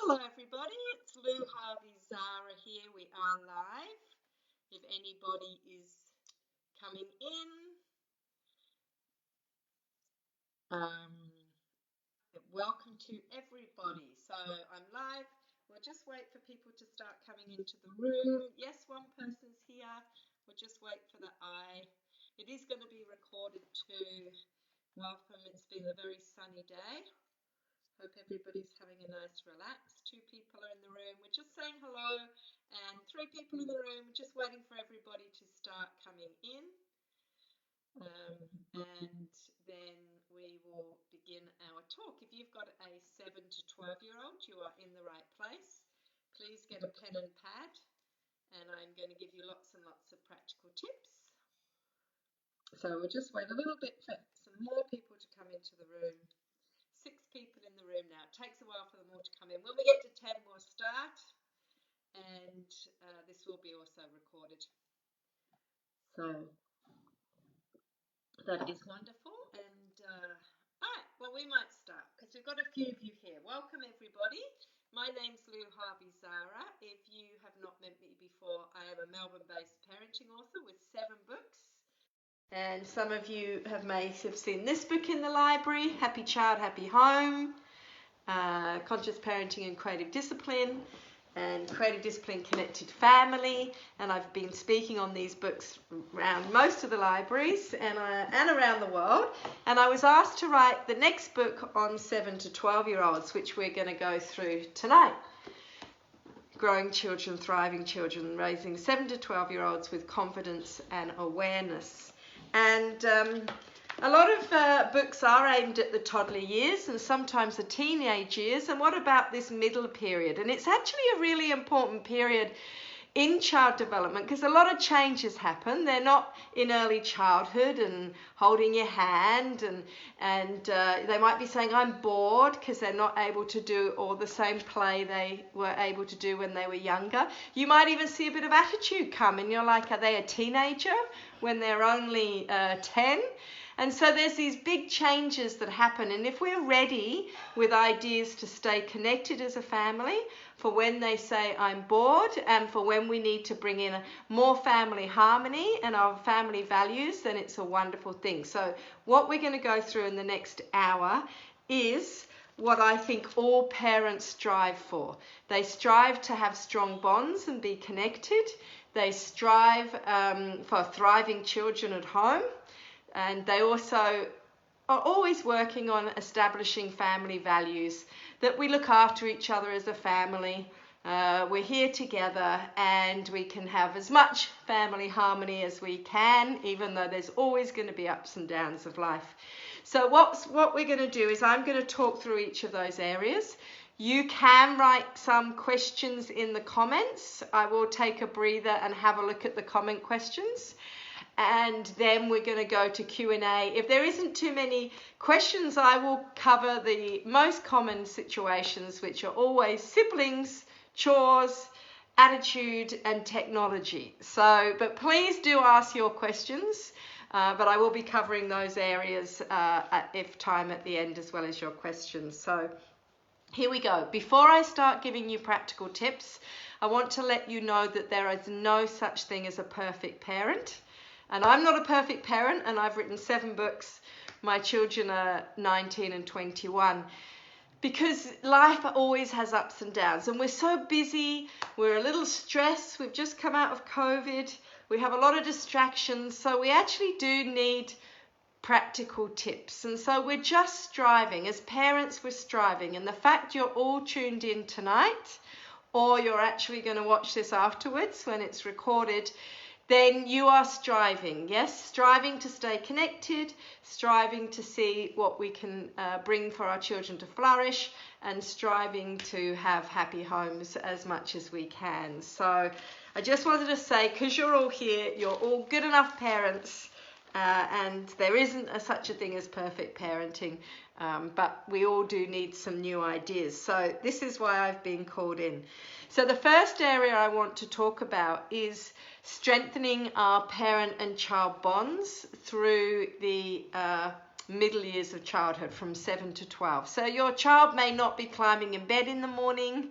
Hello everybody, it's Lou Harvey Zahra here. We are live. If anybody is coming in, welcome to everybody. So I'm live. We'll just wait for people to start coming into the room. Yes, one person's here. We'll just wait for the eye. It is going to be recorded too. Welcome. It's been a very sunny day. Hope everybody's having a nice relax. 2 people are in the room. We're just saying hello, and 3 people in the room. We're just waiting for everybody to start coming in. And then we will begin our talk. If you've got a 7 to 12-year-old, you are in the right place. Please get a pen and pad, and I'm going to give you lots and lots of practical tips. So we'll just wait a little bit for some more people to come into the room. 6 people in the room now. It takes a while for them all to come in. When we get to 10, we'll start, and this will be also recorded. So that is wonderful. And all right, well, we might start because we've got a few of you here. Welcome, everybody. My name's Lou Harvey Zahra. If you have not met me before, I am a Melbourne-based parenting author with 7 books. And some of you may have seen this book in the library, Happy Child, Happy Home, Conscious Parenting and Creative Discipline, and Creative Discipline Connected Family. And I've been speaking on these books around most of the libraries and around the world. And I was asked to write the next book on 7 to 12-year-olds, which we're going to go through tonight. Growing Children, Thriving Children, Raising 7 to 12-year-olds with Confidence and Awareness. And a lot of books are aimed at the toddler years and sometimes the teenage years. And what about this middle period? And it's actually a really important period in child development because a lot of changes happen. They're not in early childhood and holding your hand, and they might be saying, I'm bored, because they're not able to do all the same play they were able to do when they were younger. You might even see a bit of attitude come, and you're like, are they a teenager when they're only 10? And so there's these big changes that happen, and if we're ready with ideas to stay connected as a family for when they say I'm bored and for when we need to bring in more family harmony and our family values, then it's a wonderful thing. So what we're going to go through in the next hour is what I think all parents strive for. They strive to have strong bonds and be connected. They strive for thriving children at home. And they also are always working on establishing family values, that we look after each other as a family, we're here together, and we can have as much family harmony as we can, even though there's always going to be ups and downs of life. So what we're going to do is I'm going to talk through each of those areas. You can write some questions in the comments. I will take a breather and have a look at the comment questions. And then we're going to go to Q&A. If there isn't too many questions, I will cover the most common situations, which are always siblings, chores, attitude, and technology. So, but please do ask your questions, but I will be covering those areas if time at the end, as well as your questions. So here we go. Before I start giving you practical tips, I want to let you know that there is no such thing as a perfect parent. And I'm not a perfect parent, and I've written 7 books. My children are 19 and 21. Because life always has ups and downs, and we're so busy, we're a little stressed, we've just come out of COVID, we have a lot of distractions, so we actually do need practical tips. And so we're just striving, as parents we're striving, and the fact you're all tuned in tonight, or you're actually going to watch this afterwards when it's recorded, then you are striving, yes? Striving to stay connected, striving to see what we can bring for our children to flourish, and striving to have happy homes as much as we can. So I just wanted to say, because you're all here, you're all good enough parents, and there isn't such a thing as perfect parenting, but we all do need some new ideas. So this is why I've been called in. So the first area I want to talk about is strengthening our parent and child bonds through the middle years of childhood from 7 to 12. So your child may not be climbing in bed in the morning.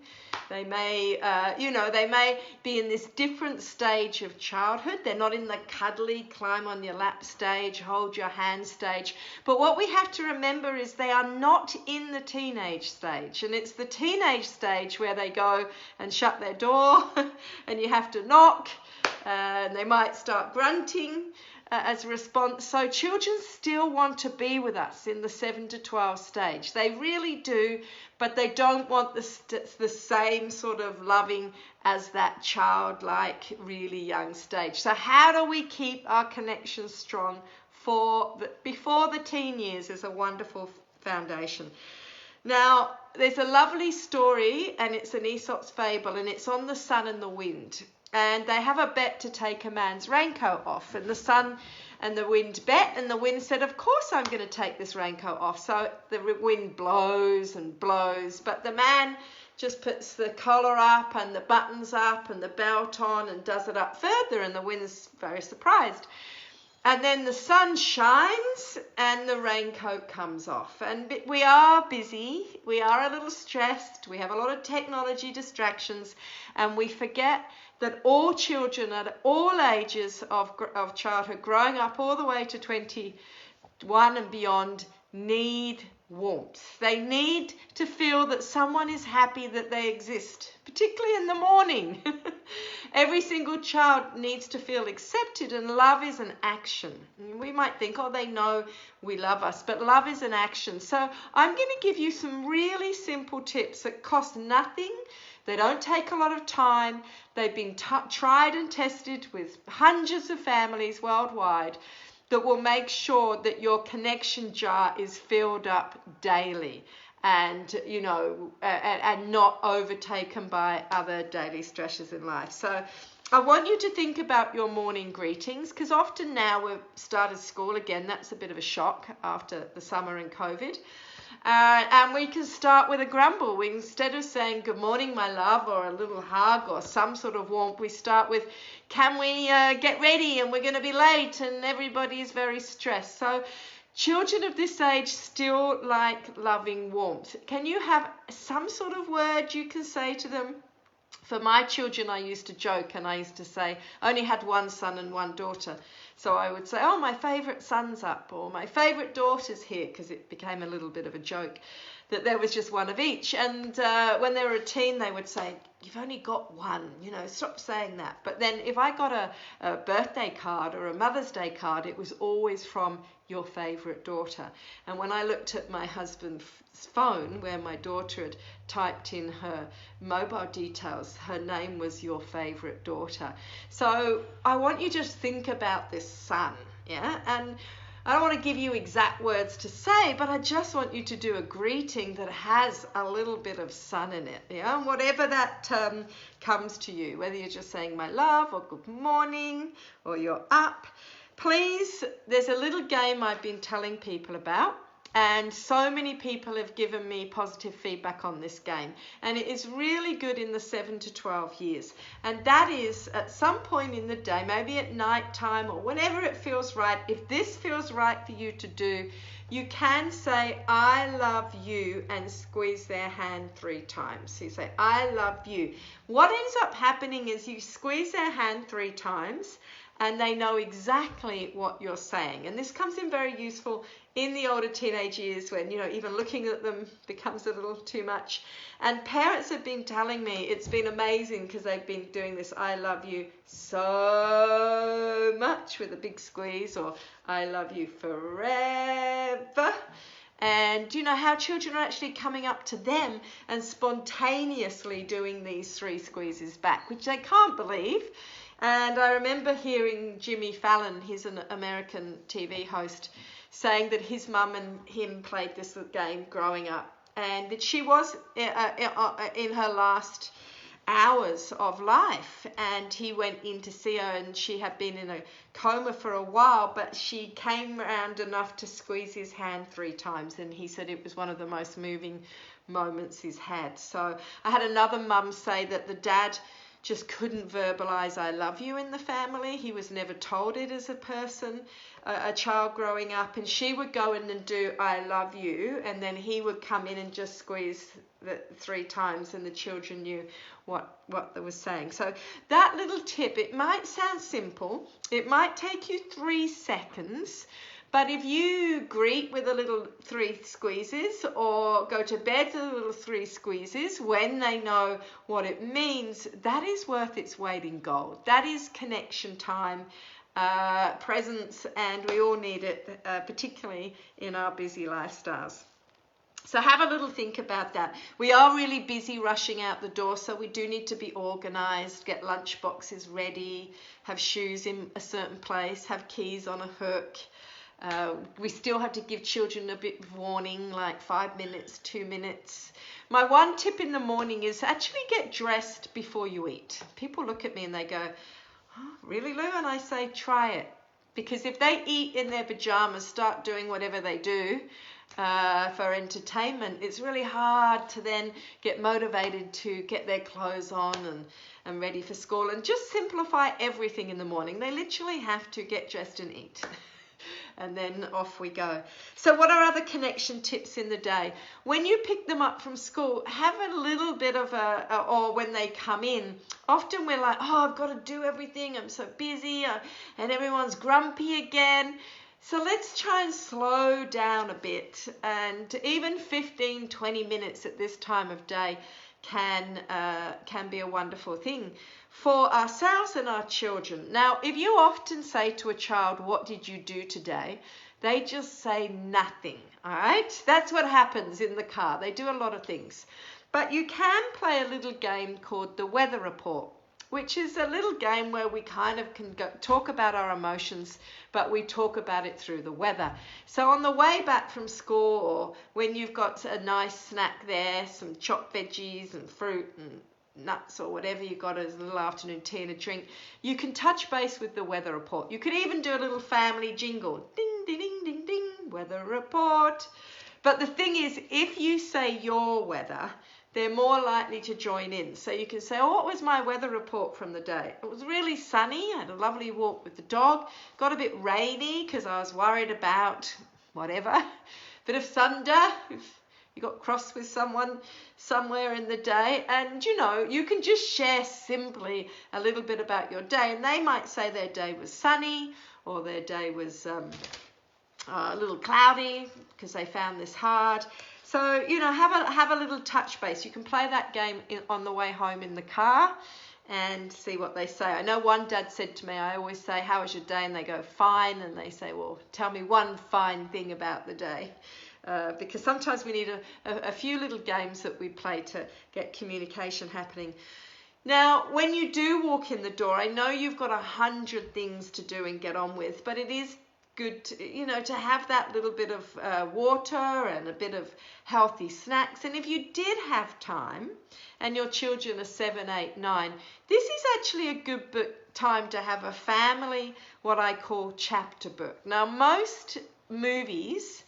They may, they may be in this different stage of childhood. They're not in the cuddly, climb on your lap stage, hold your hand stage. But what we have to remember is they are not in the teenage stage. And it's the teenage stage where they go and shut their door and you have to knock. And they might start grunting as a response. So children still want to be with us in the 7 to 12 stage. They really do, but they don't want the same sort of loving as that childlike, really young stage. So how do we keep our connection strong before the teen years is a wonderful foundation. Now, there's a lovely story, and it's an Aesop's fable, and it's on the sun and the wind. And they have a bet to take a man's raincoat off. And the sun and the wind bet, and the wind said, of course I'm going to take this raincoat off. So the wind blows and blows, but the man just puts the collar up and the buttons up and the belt on and does it up further, and the wind's very surprised. And then the sun shines and the raincoat comes off. And we are busy, we are a little stressed, we have a lot of technology distractions, and we forget that all children at all ages of childhood, growing up all the way to 21 and beyond, need warmth. They need to feel that someone is happy that they exist, particularly in the morning. Every single child needs to feel accepted, and love is an action. We might think, oh, they know we love us, but love is an action. So I'm going to give you some really simple tips that cost nothing. They don't take a lot of time. They've been tried and tested with hundreds of families worldwide that will make sure that your connection jar is filled up daily and, and not overtaken by other daily stresses in life. So I want you to think about your morning greetings, because often now we've started school again. That's a bit of a shock after the summer and COVID. And we can start with a grumble. Instead of saying, good morning, my love, or a little hug or some sort of warmth, we start with, can we get ready, and we're going to be late, and everybody is very stressed. So children of this age still like loving warmth. Can you have some sort of word you can say to them? For my children, I used to joke, and I used to say, I only had one son and one daughter. So I would say, oh, my favourite son's up, or my favourite daughter's here, because it became a little bit of a joke that there was just one of each. And when they were a teen, they would say, you've only got one, stop saying that. But then if I got a birthday card or a Mother's Day card, it was always from your favourite daughter. And when I looked at my husband's phone, where my daughter had typed in her mobile details, her name was your favourite daughter. So I want you to just think about this sun, yeah? And I don't want to give you exact words to say, but I just want you to do a greeting that has a little bit of sun in it, yeah? And whatever that comes to you, whether you're just saying my love or good morning or you're up. Please, there's a little game I've been telling people about, and so many people have given me positive feedback on this game, and it is really good in the 7 to 12 years. And that is, at some point in the day, maybe at night time or whenever it feels right, if this feels right for you to do, you can say, I love you, and squeeze their hand 3 times. So you say, I love you. What ends up happening is you squeeze their hand 3 times, and they know exactly what you're saying. And this comes in very useful in the older teenage years when, even looking at them becomes a little too much. And parents have been telling me it's been amazing, because they've been doing this I love you so much with a big squeeze, or I love you forever. And do you know how children are actually coming up to them and spontaneously doing these 3 squeezes back, which they can't believe. And I remember hearing Jimmy Fallon, he's an American TV host, saying that his mum and him played this game growing up, and that she was in her last hours of life, and he went in to see her, and she had been in a coma for a while, but she came around enough to squeeze his hand 3 times, and he said it was one of the most moving moments he's had. So I had another mum say that the dad just couldn't verbalize I love you in the family. He was never told it as a person, a child growing up, and she would go in and do I love you, and then he would come in and just squeeze the 3 times, and the children knew what they were saying. So that little tip, it might sound simple, it might take you 3 seconds, but if you greet with a little 3 squeezes or go to bed with a little 3 squeezes when they know what it means, that is worth its weight in gold. That is connection time, presence, and we all need it, particularly in our busy lifestyles. So have a little think about that. We are really busy rushing out the door, so we do need to be organised, get lunch boxes ready, have shoes in a certain place, have keys on a hook. We still have to give children a bit of warning, like 5 minutes, 2 minutes. My one tip in the morning is actually get dressed before you eat. People look at me and they go, oh, really, Lou? And I say, try it. Because if they eat in their pajamas, start doing whatever they do for entertainment, it's really hard to then get motivated to get their clothes on and ready for school. And just simplify everything in the morning. They literally have to get dressed and eat. And then off we go. So what are other connection tips in the day? When you pick them up from school, have a little bit of or when they come in, often we're like, oh, I've got to do everything, I'm so busy, and everyone's grumpy again. So let's try and slow down a bit, and even 15, 20 minutes at this time of day can be a wonderful thing for ourselves and our children. Now, if you often say to a child, what did you do today? They just say nothing, all right? That's what happens in the car. They do a lot of things. But you can play a little game called the weather report, which is a little game where we kind of can talk about our emotions, but we talk about it through the weather. So on the way back from school, or when you've got a nice snack there, some chopped veggies and fruit and nuts or whatever you got as a little afternoon tea and a drink, you can touch base with the weather report. You could even do a little family jingle. Ding, ding, ding, ding, ding, weather report. But the thing is, if you say your weather, they're more likely to join in. So you can say, oh, what was my weather report from the day? It was really sunny. I had a lovely walk with the dog. Got a bit rainy because I was worried about whatever. Bit of thunder, if you got cross with someone somewhere in the day. And, you know, you can just share simply a little bit about your day. And they might say their day was sunny, or their day was a little cloudy because they found this hard. So, you know, have a little touch base. You can play that game on the way home in the car and see what they say. I know one dad said to me, I always say, how was your day? And they go, fine. And they say, well, tell me one fine thing about the day. Because sometimes we need a few little games that we play to get communication happening. Now, when you do walk in the door, I know you've got 100 things to do and get on with, but it is good to have that little bit of water and a bit of healthy snacks. And if you did have time and your children are 7, 8, 9, this is actually a good time to have a family, what I call chapter book. Now, most movies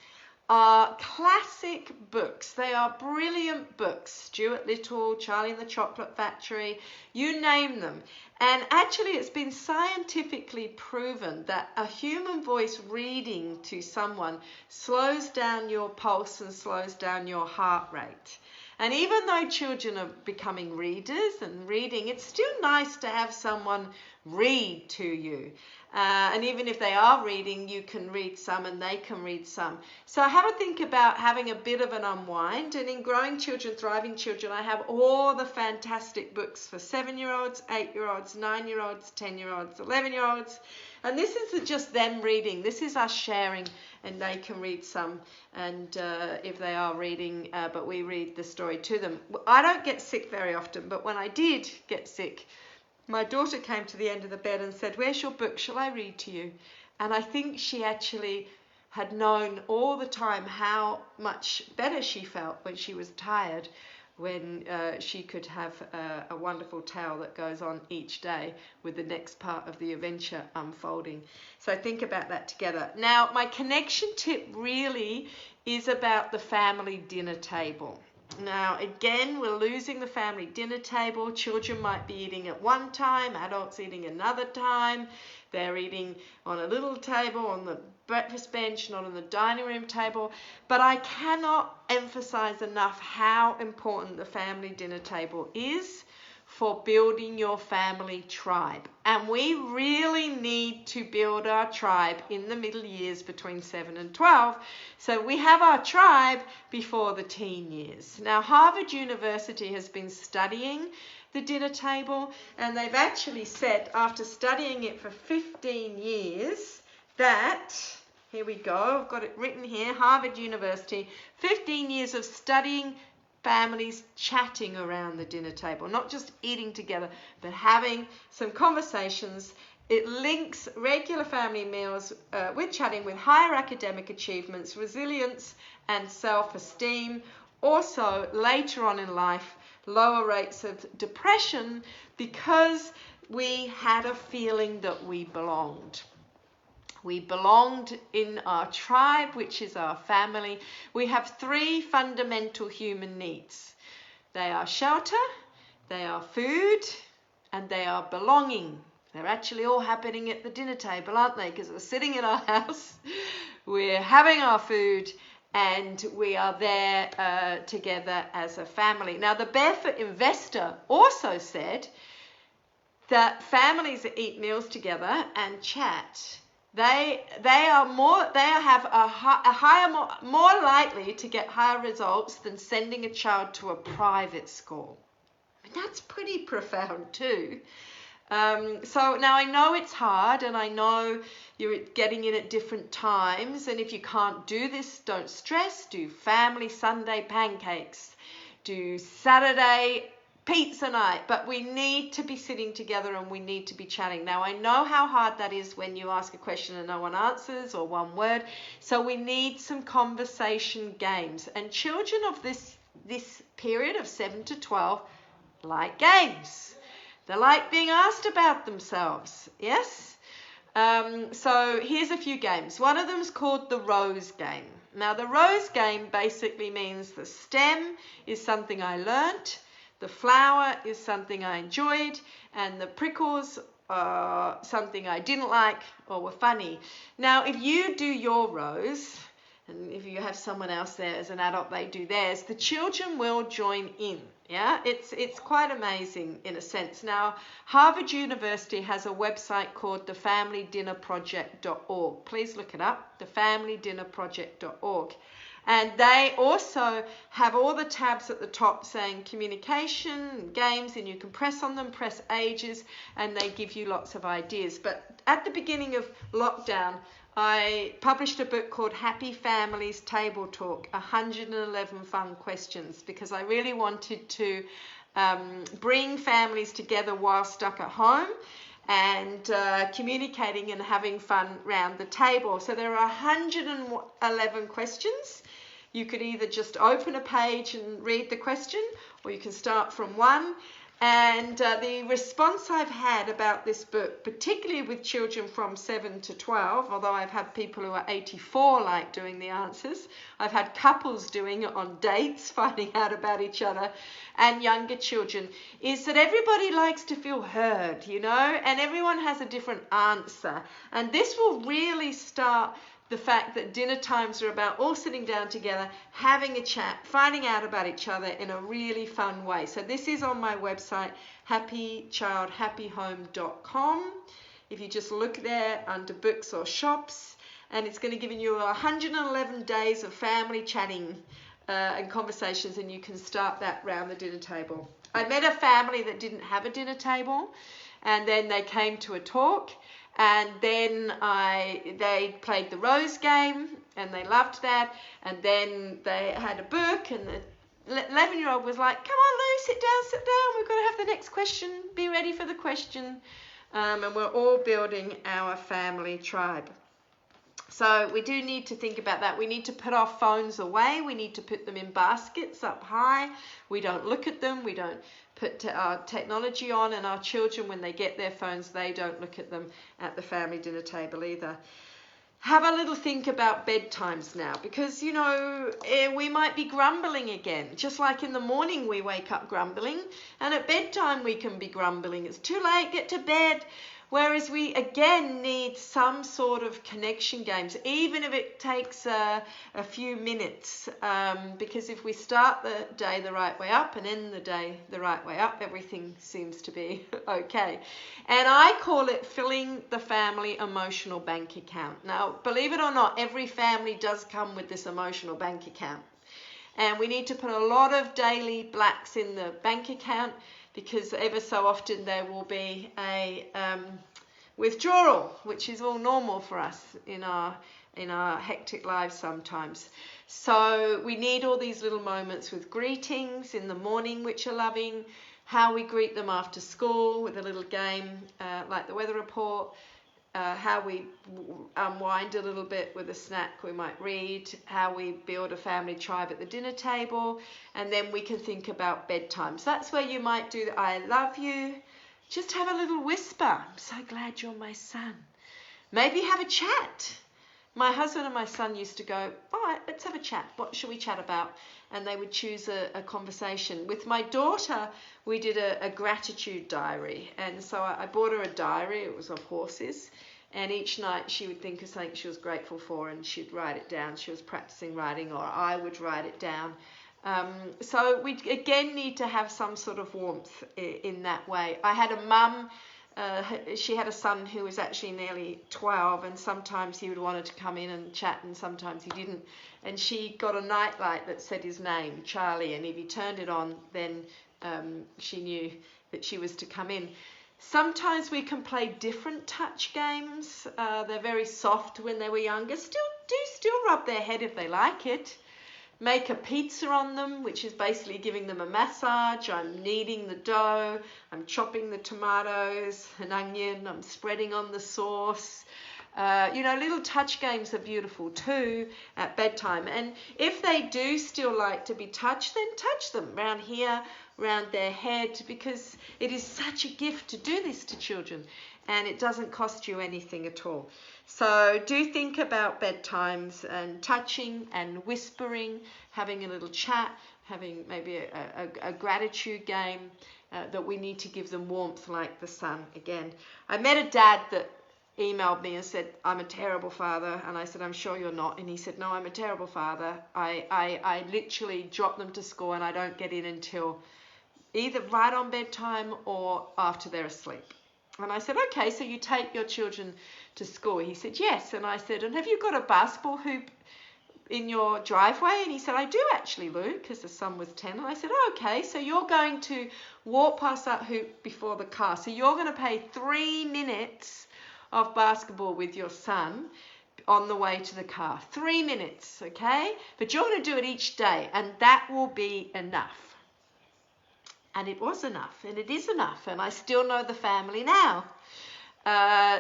are classic books. They are brilliant books. Stuart Little, Charlie and the Chocolate Factory, you name them. And actually it's been scientifically proven that a human voice reading to someone slows down your pulse and slows down your heart rate. And even though children are becoming readers and reading, it's still nice to have someone read to you. And even if they are reading, you can read some and they can read some. So have a think about having a bit of an unwind. And in Growing Children, Thriving Children, I have all the fantastic books for 7-year-olds, 8-year-olds, 9-year-olds, 10-year-olds, 11-year-olds. And this is just them reading. This is us sharing, and they can read some. And if they are reading, but we read the story to them. I don't get sick very often, but when I did get sick, my daughter came to the end of the bed and said, where's your book? Shall I read to you? And I think she actually had known all the time how much better she felt when she was tired, when she could have a wonderful tale that goes on each day with the next part of the adventure unfolding. So think about that together. Now, my connection tip really is about the family dinner table. Now, again, we're losing the family dinner table. Children might be eating at one time, adults eating another time. They're eating on a little table, on the breakfast bench, not on the dining room table. But I cannot emphasize enough how important the family dinner table is for building your family tribe. And we really need to build our tribe in the middle years between 7 and 12. So we have our tribe before the teen years. Now, Harvard University has been studying the dinner table, and they've actually said, after studying it for 15 years, that, here we go, I've got it written here, Harvard University, 15 years of studying families chatting around the dinner table, not just eating together, but having some conversations. It links regular family meals with chatting with higher academic achievements, resilience, and self-esteem. Also, later on in life, lower rates of depression because we had a feeling that we belonged. We belonged in our tribe, which is our family. We have 3 fundamental human needs. They are shelter, they are food, and they are belonging. They're actually all happening at the dinner table, aren't they? Because we're sitting in our house, we're having our food, and we are there together as a family. Now, the Barefoot Investor also said that families that eat meals together and chat, they are more likely to get higher results than sending a child to a private school. And that's pretty profound too. So now I know it's hard, and I know you're getting in at different times, and if you can't do this, don't stress. Do family Sunday pancakes, do Saturday pizza night, but we need to be sitting together and we need to be chatting. Now, I know how hard that is when you ask a question and no one answers, or one word, so we need some conversation games. And children of this period of 7 to 12 like games. They like being asked about themselves, yes? So here's a few games. One of them is called the rose game. Now, the rose game basically means the stem is something I learnt, the flower is something I enjoyed, and the prickles are something I didn't like or were funny. Now, if you do your rose, and if you have someone else there as an adult, they do theirs, the children will join in. Yeah, it's quite amazing in a sense. Now, Harvard University has a website called thefamilydinnerproject.org. Please look it up, thefamilydinnerproject.org. And they also have all the tabs at the top saying communication, games, and you can press on them, press ages, and they give you lots of ideas. But at the beginning of lockdown, I published a book called Happy Families Table Talk, 111 fun questions, because I really wanted to bring families together while stuck at home and communicating and having fun round the table. So there are 111 questions. You could either just open a page and read the question, or you can start from one. And the response I've had about this book, particularly with children from 7 to 12, although I've had people who are 84 like doing the answers, I've had couples doing it on dates, finding out about each other, and younger children, is that everybody likes to feel heard, you know, and everyone has a different answer. And this will really start the fact that dinner times are about all sitting down together, having a chat, finding out about each other in a really fun way. So this is on my website, happychildhappyhome.com. If you just look there under books or shops, and it's going to give you 111 days of family chatting and conversations, and you can start that round the dinner table. I met a family that didn't have a dinner table, and then they came to a talk. And then they played the rose game, and they loved that. And then they had a book, and the 11-year-old was like, come on, Lou, sit down. We've got to have the next question. Be ready for the question. And we're all building our family tribe. So we do need to think about that. We need to put our phones away. We need to put them in baskets up high. We don't look at them. We don't put our technology on, and our children, when they get their phones, they don't look at them at the family dinner table either. have a little think about bedtimes now, because we might be grumbling again, just like in the morning we wake up grumbling, and at bedtime we can be grumbling. It's too late, get to bed. Whereas we again need some sort of connection games, even if it takes a few minutes, because if we start the day the right way up and end the day the right way up, everything seems to be okay. And I call it filling the family emotional bank account. Now, believe it or not, every family does come with this emotional bank account. And we need to put a lot of daily blacks in the bank account, because ever so often there will be a withdrawal, which is all normal for us in our hectic lives sometimes. So we need all these little moments with greetings in the morning, which are loving, how we greet them after school with a little game like the weather report, how we unwind a little bit with a snack we might read, how we build a family tribe at the dinner table, and then we can think about bedtime. So that's where you might do the I love you. Just have a little whisper. I'm so glad you're my son. Maybe have a chat. My husband and my son used to go, all right, let's have a chat. What should we chat about? And they would choose a conversation. With my daughter, we did a gratitude diary. And so I bought her a diary. It was of horses. And each night she would think of something she was grateful for, and she'd write it down. She was practicing writing, or I would write it down. So we again need to have some sort of warmth in that way. I had a mum, she had a son who was actually nearly 12, and sometimes he would want to come in and chat, and sometimes he didn't. And she got a nightlight that said his name, Charlie, and if he turned it on, then she knew that she was to come in. Sometimes we can play different touch games. They're very soft when they were younger. Still rub their head if they like it. Make a pizza on them, which is basically giving them a massage. I'm kneading the dough, I'm chopping the tomatoes, an onion, I'm spreading on the sauce. Little touch games are beautiful too at bedtime. And if they do still like to be touched, then touch them around here, around their head, because it is such a gift to do this to children, and it doesn't cost you anything at all. So do think about bedtimes and touching and whispering, having a little chat, having maybe a gratitude game, that we need to give them warmth like the sun again. I met a dad that emailed me and said, I'm a terrible father. And I said, I'm sure you're not. And he said, no, I'm a terrible father. I literally drop them to school and I don't get in until either right on bedtime or after they're asleep. And I said, okay, so you take your children to school? He said, yes. And I said, and have you got a basketball hoop in your driveway? And he said, I do actually, Lou, because the son was 10. And I said, oh, okay, so you're going to walk past that hoop before the car. So you're going to play 3 minutes of basketball with your son on the way to the car. 3 minutes, okay? But you're going to do it each day, and that will be enough. And it was enough, and it is enough, and I still know the family now.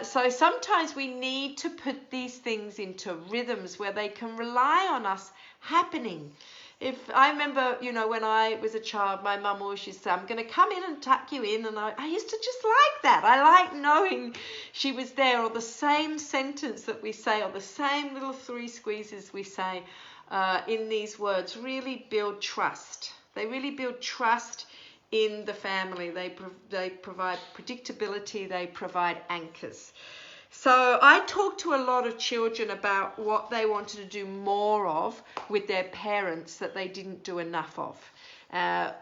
So sometimes we need to put these things into rhythms where they can rely on us happening. If I remember, when I was a child, my mum always used to say, I'm going to come in and tuck you in, and I used to just like that. I like knowing she was there, or the same sentence that we say, or the same little 3 squeezes we say in these words really build trust. They really build trust in the family. They provide predictability, they provide anchors. So I talked to a lot of children about what they wanted to do more of with their parents that they didn't do enough of.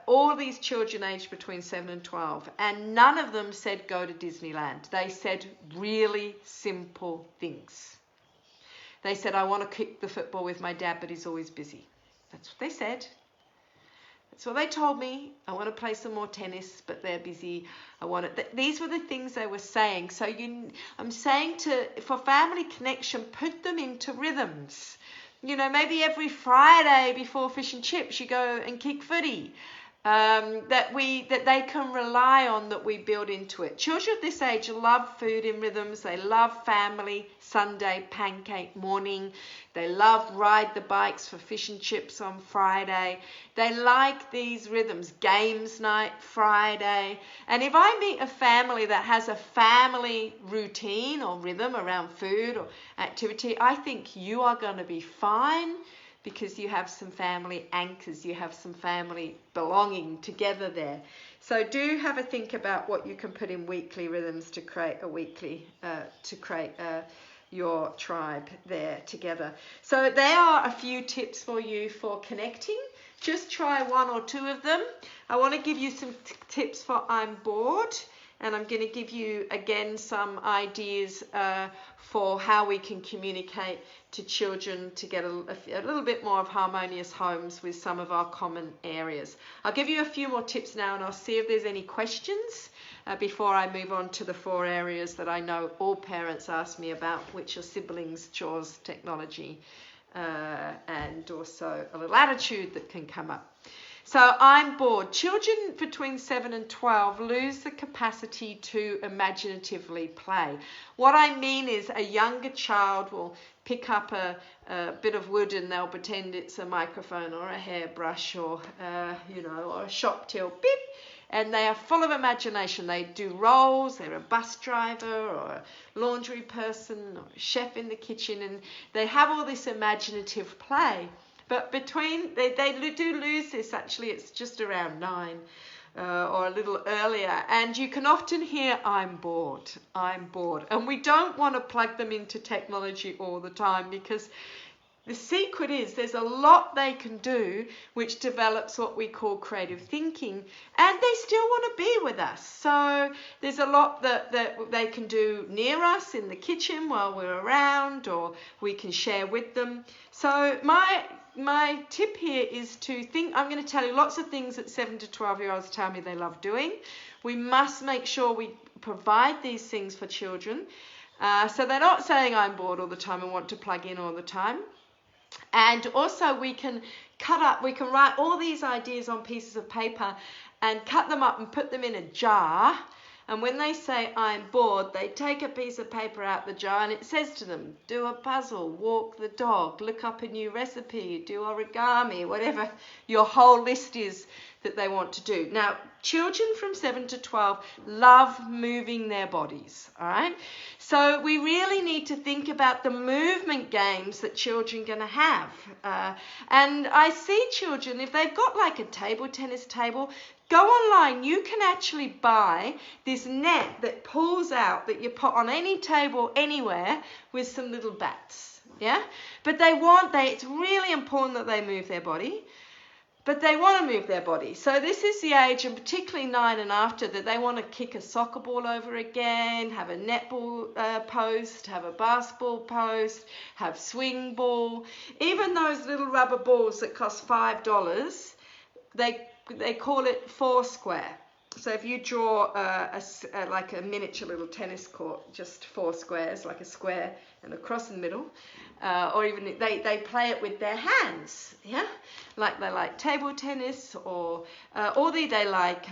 All these children aged between 7 and 12, and none of them said go to Disneyland. They said really simple things. They said, I want to kick the football with my dad, but he's always busy. That's what they said. That's what they told me. I want to play some more tennis, but they're busy. These were the things they were saying. So I'm saying for family connection, put them into rhythms. Maybe every Friday before fish and chips, you go and kick footy. that they can rely on, that we build into it. Children at this age love food in rhythms. They love family, Sunday, pancake morning. They love ride the bikes for fish and chips on Friday. They like these rhythms, games night Friday. And if I meet a family that has a family routine or rhythm around food or activity, I think you are going to be fine, because you have some family anchors, you have some family belonging together there. So do have a think about what you can put in weekly rhythms to create a weekly, your tribe there together. So there are a few tips for you for connecting. Just try one or two of them. I want to give you some tips for I'm bored, and I'm going to give you again some ideas for how we can communicate to children to get a little bit more of harmonious homes with some of our common areas. I'll give you a few more tips now, and I'll see if there's any questions before I move on to the 4 areas that I know all parents ask me about, which are siblings, chores, technology, and also a little attitude that can come up. So I'm bored. Children between 7 and 12 lose the capacity to imaginatively play. What I mean is a younger child will pick up a bit of wood and they'll pretend it's a microphone or a hairbrush or, or a shop till, beep, and they are full of imagination. They do roles, they're a bus driver or a laundry person or a chef in the kitchen, and they have all this imaginative play. But they do lose this, actually, it's just around 9 or a little earlier. And you can often hear, I'm bored, I'm bored. And we don't want to plug them into technology all the time, because the secret is there's a lot they can do which develops what we call creative thinking, and they still want to be with us. So there's a lot that they can do near us in the kitchen while we're around, or we can share with them. So my tip here is to think. I'm going to tell you lots of things that 7 to 12-year-olds tell me they love doing. We must make sure we provide these things for children, so they're not saying I'm bored all the time and want to plug in all the time. And also we can write all these ideas on pieces of paper and cut them up and put them in a jar. And when they say I'm bored, they take a piece of paper out the jar and it says to them, do a puzzle, walk the dog, look up a new recipe, do origami, whatever your whole list is that they want to do. Now, children from 7 to 12 love moving their bodies, all right? So we really need to think about the movement games that children are going to have. And I see children, if they've got like a table tennis table, go online. You can actually buy this net that pulls out that you put on any table anywhere with some little bats, yeah? But it's really important that they move their body. But they want to move their body. So this is the age, and particularly 9 and after, that they want to kick a soccer ball over again, have a netball post, have a basketball post, have swing ball. Even those little rubber balls that cost $5, they call it Foursquare. So if you draw like a miniature little tennis court, just 4 squares, like a square and a cross in the middle, or even they play it with their hands, yeah? Like they like table tennis, or they like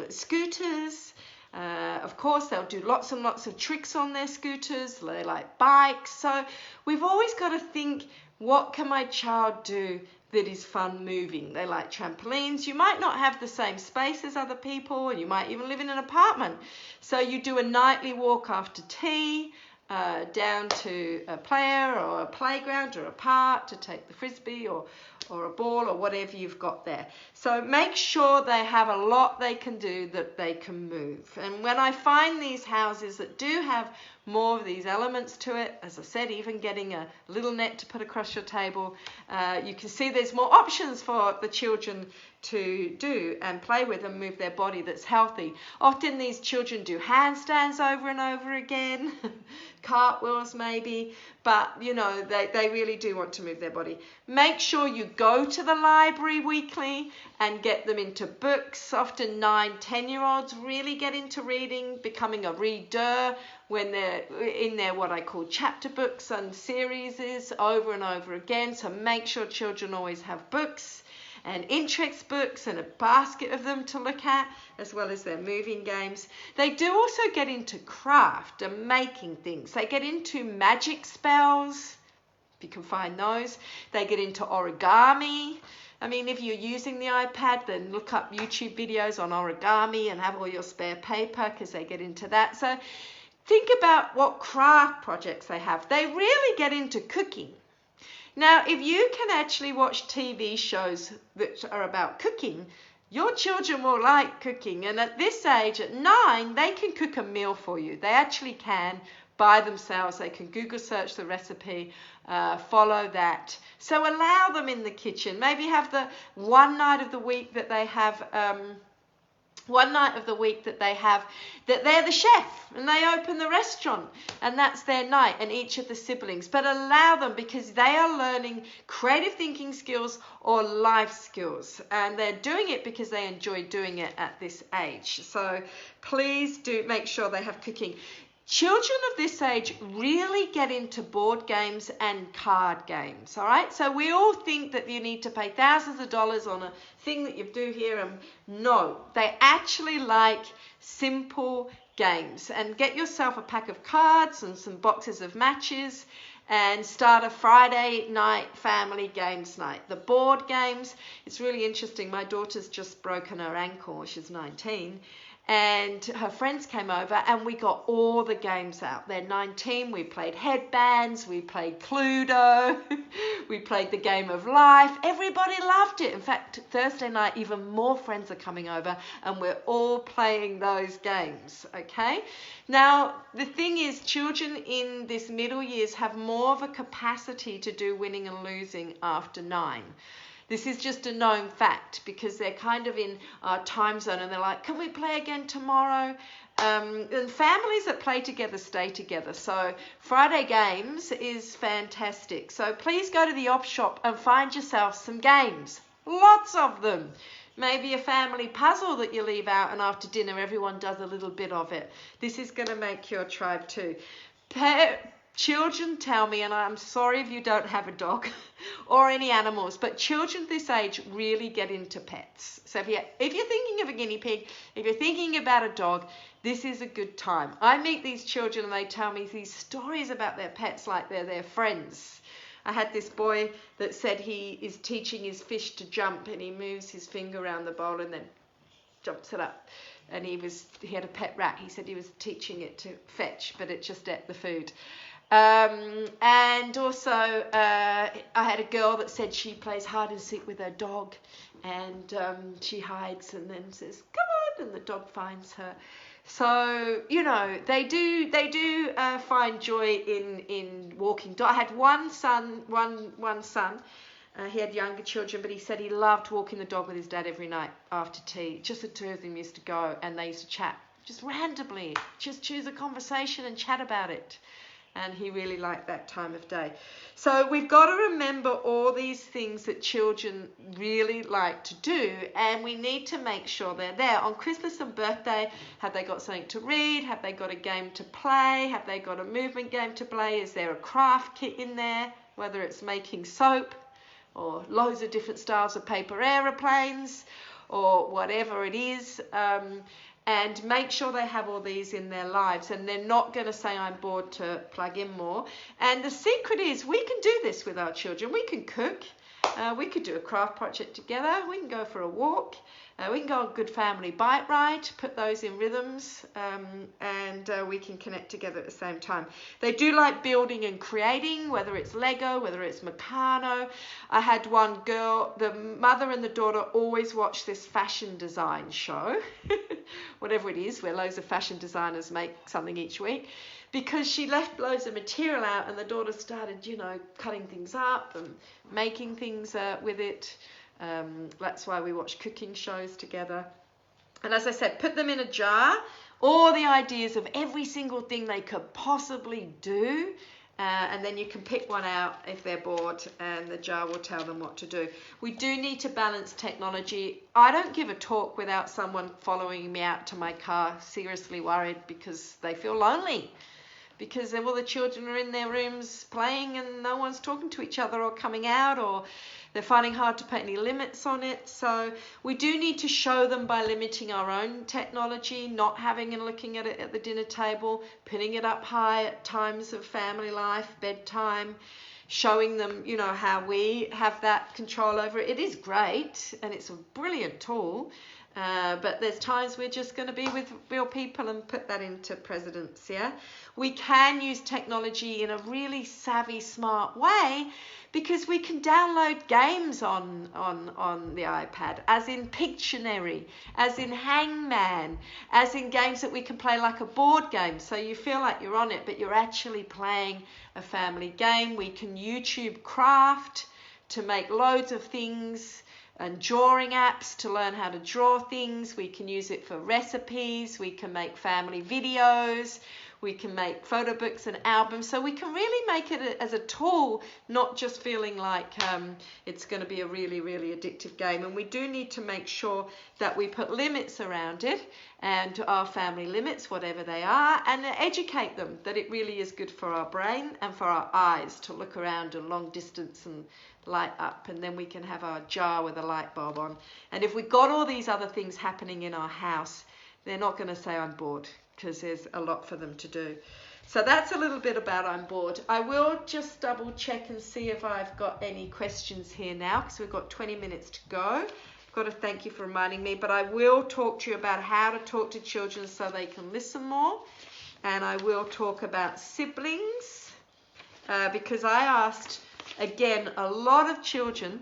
scooters. Of course, they'll do lots and lots of tricks on their scooters. They like bikes. So we've always got to think, what can my child do that is fun moving? They like trampolines. You might not have the same space as other people, and you might even live in an apartment. So you do a nightly walk after tea, down to a player or a playground or a park to take the frisbee or a ball or whatever you've got there. So make sure they have a lot they can do that they can move. And when I find these houses that do have more of these elements to it, as I said, even getting a little net to put across your table, you can see there's more options for the children to do and play with and move their body that's healthy. Often these children do handstands over and over again, cartwheels maybe, but they really do want to move their body. Make sure you go to the library weekly and get them into books. Often 9, 10-year-olds really get into reading, becoming a reader when they're in their what I call chapter books and series over and over again. So make sure children always have books. and interest books and a basket of them to look at, as well as their moving games. They do also get into craft and making things. They get into magic spells, if you can find those. They get into origami. I mean, if you're using the iPad, then look up YouTube videos on origami and have all your spare paper, because they get into that. So think about what craft projects they have. They really get into cooking. Now, if you can actually watch TV shows that are about cooking, your children will like cooking. And at this age, at 9, they can cook a meal for you. They actually can by themselves. They can Google search the recipe, follow that. So allow them in the kitchen. Maybe have the one night of the week that they have that they're the chef and they open the restaurant, and that's their night, and each of the siblings. But allow them, because they are learning creative thinking skills or life skills, and they're doing it because they enjoy doing it at this age. So please do make sure they have cooking. Children of this age really get into board games and card games, all right? So we all think that you need to pay thousands of dollars on a thing that you do here, and no, they actually like simple games. And get yourself a pack of cards and some boxes of matches and start a Friday night family games night. The board games, it's really interesting. My daughter's just broken her ankle. She's 19. And her friends came over and we got all the games out. They're 19. We played headbands, we played Cluedo, we played the game of life. Everybody loved it. In fact, Thursday night, even more friends are coming over and we're all playing those games, okay? Now, the thing is, children in this middle years have more of a capacity to do winning and losing after 9. This is just a known fact, because they're kind of in our time zone and they're like, can we play again tomorrow? And families that play together stay together. So Friday games is fantastic. So please go to the op shop and find yourself some games. Lots of them. Maybe a family puzzle that you leave out, and after dinner everyone does a little bit of it. This is going to make your tribe too. Children tell me, and I'm sorry if you don't have a dog or any animals, but children this age really get into pets. So if you're thinking of a guinea pig, if you're thinking about a dog, this is a good time. I meet these children and they tell me these stories about their pets like they're their friends. I had this boy that said he is teaching his fish to jump, and he moves his finger around the bowl and then jumps it up. And he had a pet rat. He said he was teaching it to fetch, but it just ate the food. And also I had a girl that said she plays hide and seek with her dog, and she hides and then says, come on, and the dog finds her. So, you know, they do find joy in walking dog. I had one son. He had younger children, but he said he loved walking the dog with his dad every night after tea. Just the two of them used to go, and they used to chat just randomly, just choose a conversation and chat about it. And he really liked that time of day. So we've got to remember all these things that children really like to do, and we need to make sure they're there. On Christmas and birthday, have they got something to read? Have they got a game to play? Have they got a movement game to play? Is there a craft kit in there, whether it's making soap or loads of different styles of paper aeroplanes or whatever it is? And make sure they have all these in their lives, and they're not going to say, I'm bored, to plug in more. And the secret is, we can do this with our children. We can cook. We could do a craft project together. We can go for a walk. We can go on a good family bike ride, put those in rhythms, and we can connect together at the same time. They do like building and creating, whether it's Lego, whether it's Meccano. I had one girl, the mother and the daughter always watch this fashion design show, whatever it is, where loads of fashion designers make something each week, because she left loads of material out and the daughter started, you know, cutting things up and making things with it. That's why we watch cooking shows together. And as I said, put them in a jar, all the ideas of every single thing they could possibly do, and then you can pick one out if they're bored, and the jar will tell them what to do. We do need to balance technology. I don't give a talk without someone following me out to my car, seriously worried because they feel lonely, because all the children are in their rooms playing and no one's talking to each other or coming out, or They're finding hard to put any limits on it. So we do need to show them by limiting our own technology, not having and looking at it at the dinner table, putting it up high at times of family life, bedtime, showing them, you know, how we have that control over it. It is great and it's a brilliant tool, but there's times we're just going to be with real people and put that into precedence, yeah? We can use technology in a really savvy, smart way because we can download games on the iPad, as in Pictionary, as in Hangman, as in games that we can play like a board game. So you feel like you're on it, but you're actually playing a family game. We can YouTube craft to make loads of things, and drawing apps to learn how to draw things. We can use it for recipes. We can make family videos. We can make photo books and albums. So we can really make it as a tool, not just feeling like it's going to be a really, really addictive game. And we do need to make sure that we put limits around it, and our family limits, whatever they are, and educate them that it really is good for our brain and for our eyes to look around a long distance and light up, and then we can have our jar with a light bulb on. And if we've got all these other things happening in our house, they're not going to say I'm bored, because there's a lot for them to do. So that's a little bit about I'm bored. I will just double check and see if I've got any questions here now, because we've got 20 minutes to go. I've got to thank you for reminding me, but I will talk to you about how to talk to children so they can listen more, and I will talk about siblings, because I asked, again, a lot of children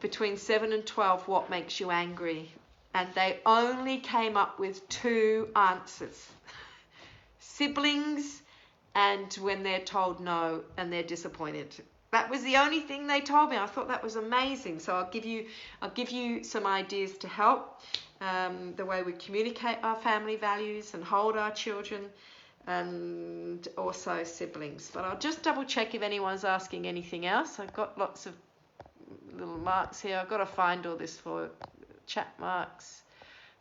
between 7 and 12 what makes you angry, and they only came up with 2 answers. Siblings and when they're told no and they're disappointed. That was the only thing they told me. I thought that was amazing. So I'll give you some ideas to help the way we communicate our family values and hold our children, and also siblings. But I'll just double check if anyone's asking anything else. I've got lots of little marks here. I've got to find all this for chat marks.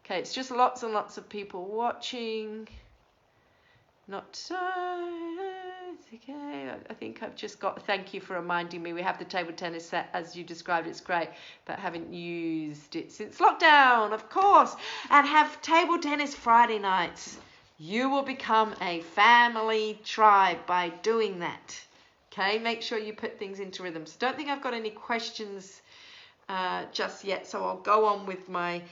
Okay, it's just lots and lots of people watching. Not so, it's okay. I think I've just got, thank you for reminding me, we have the table tennis set as you described, it's great, but haven't used it since lockdown, of course. And have table tennis Friday nights. You will become a family tribe by doing that. Okay, make sure you put things into rhythm. So don't think I've got any questions just yet, so I'll go on with my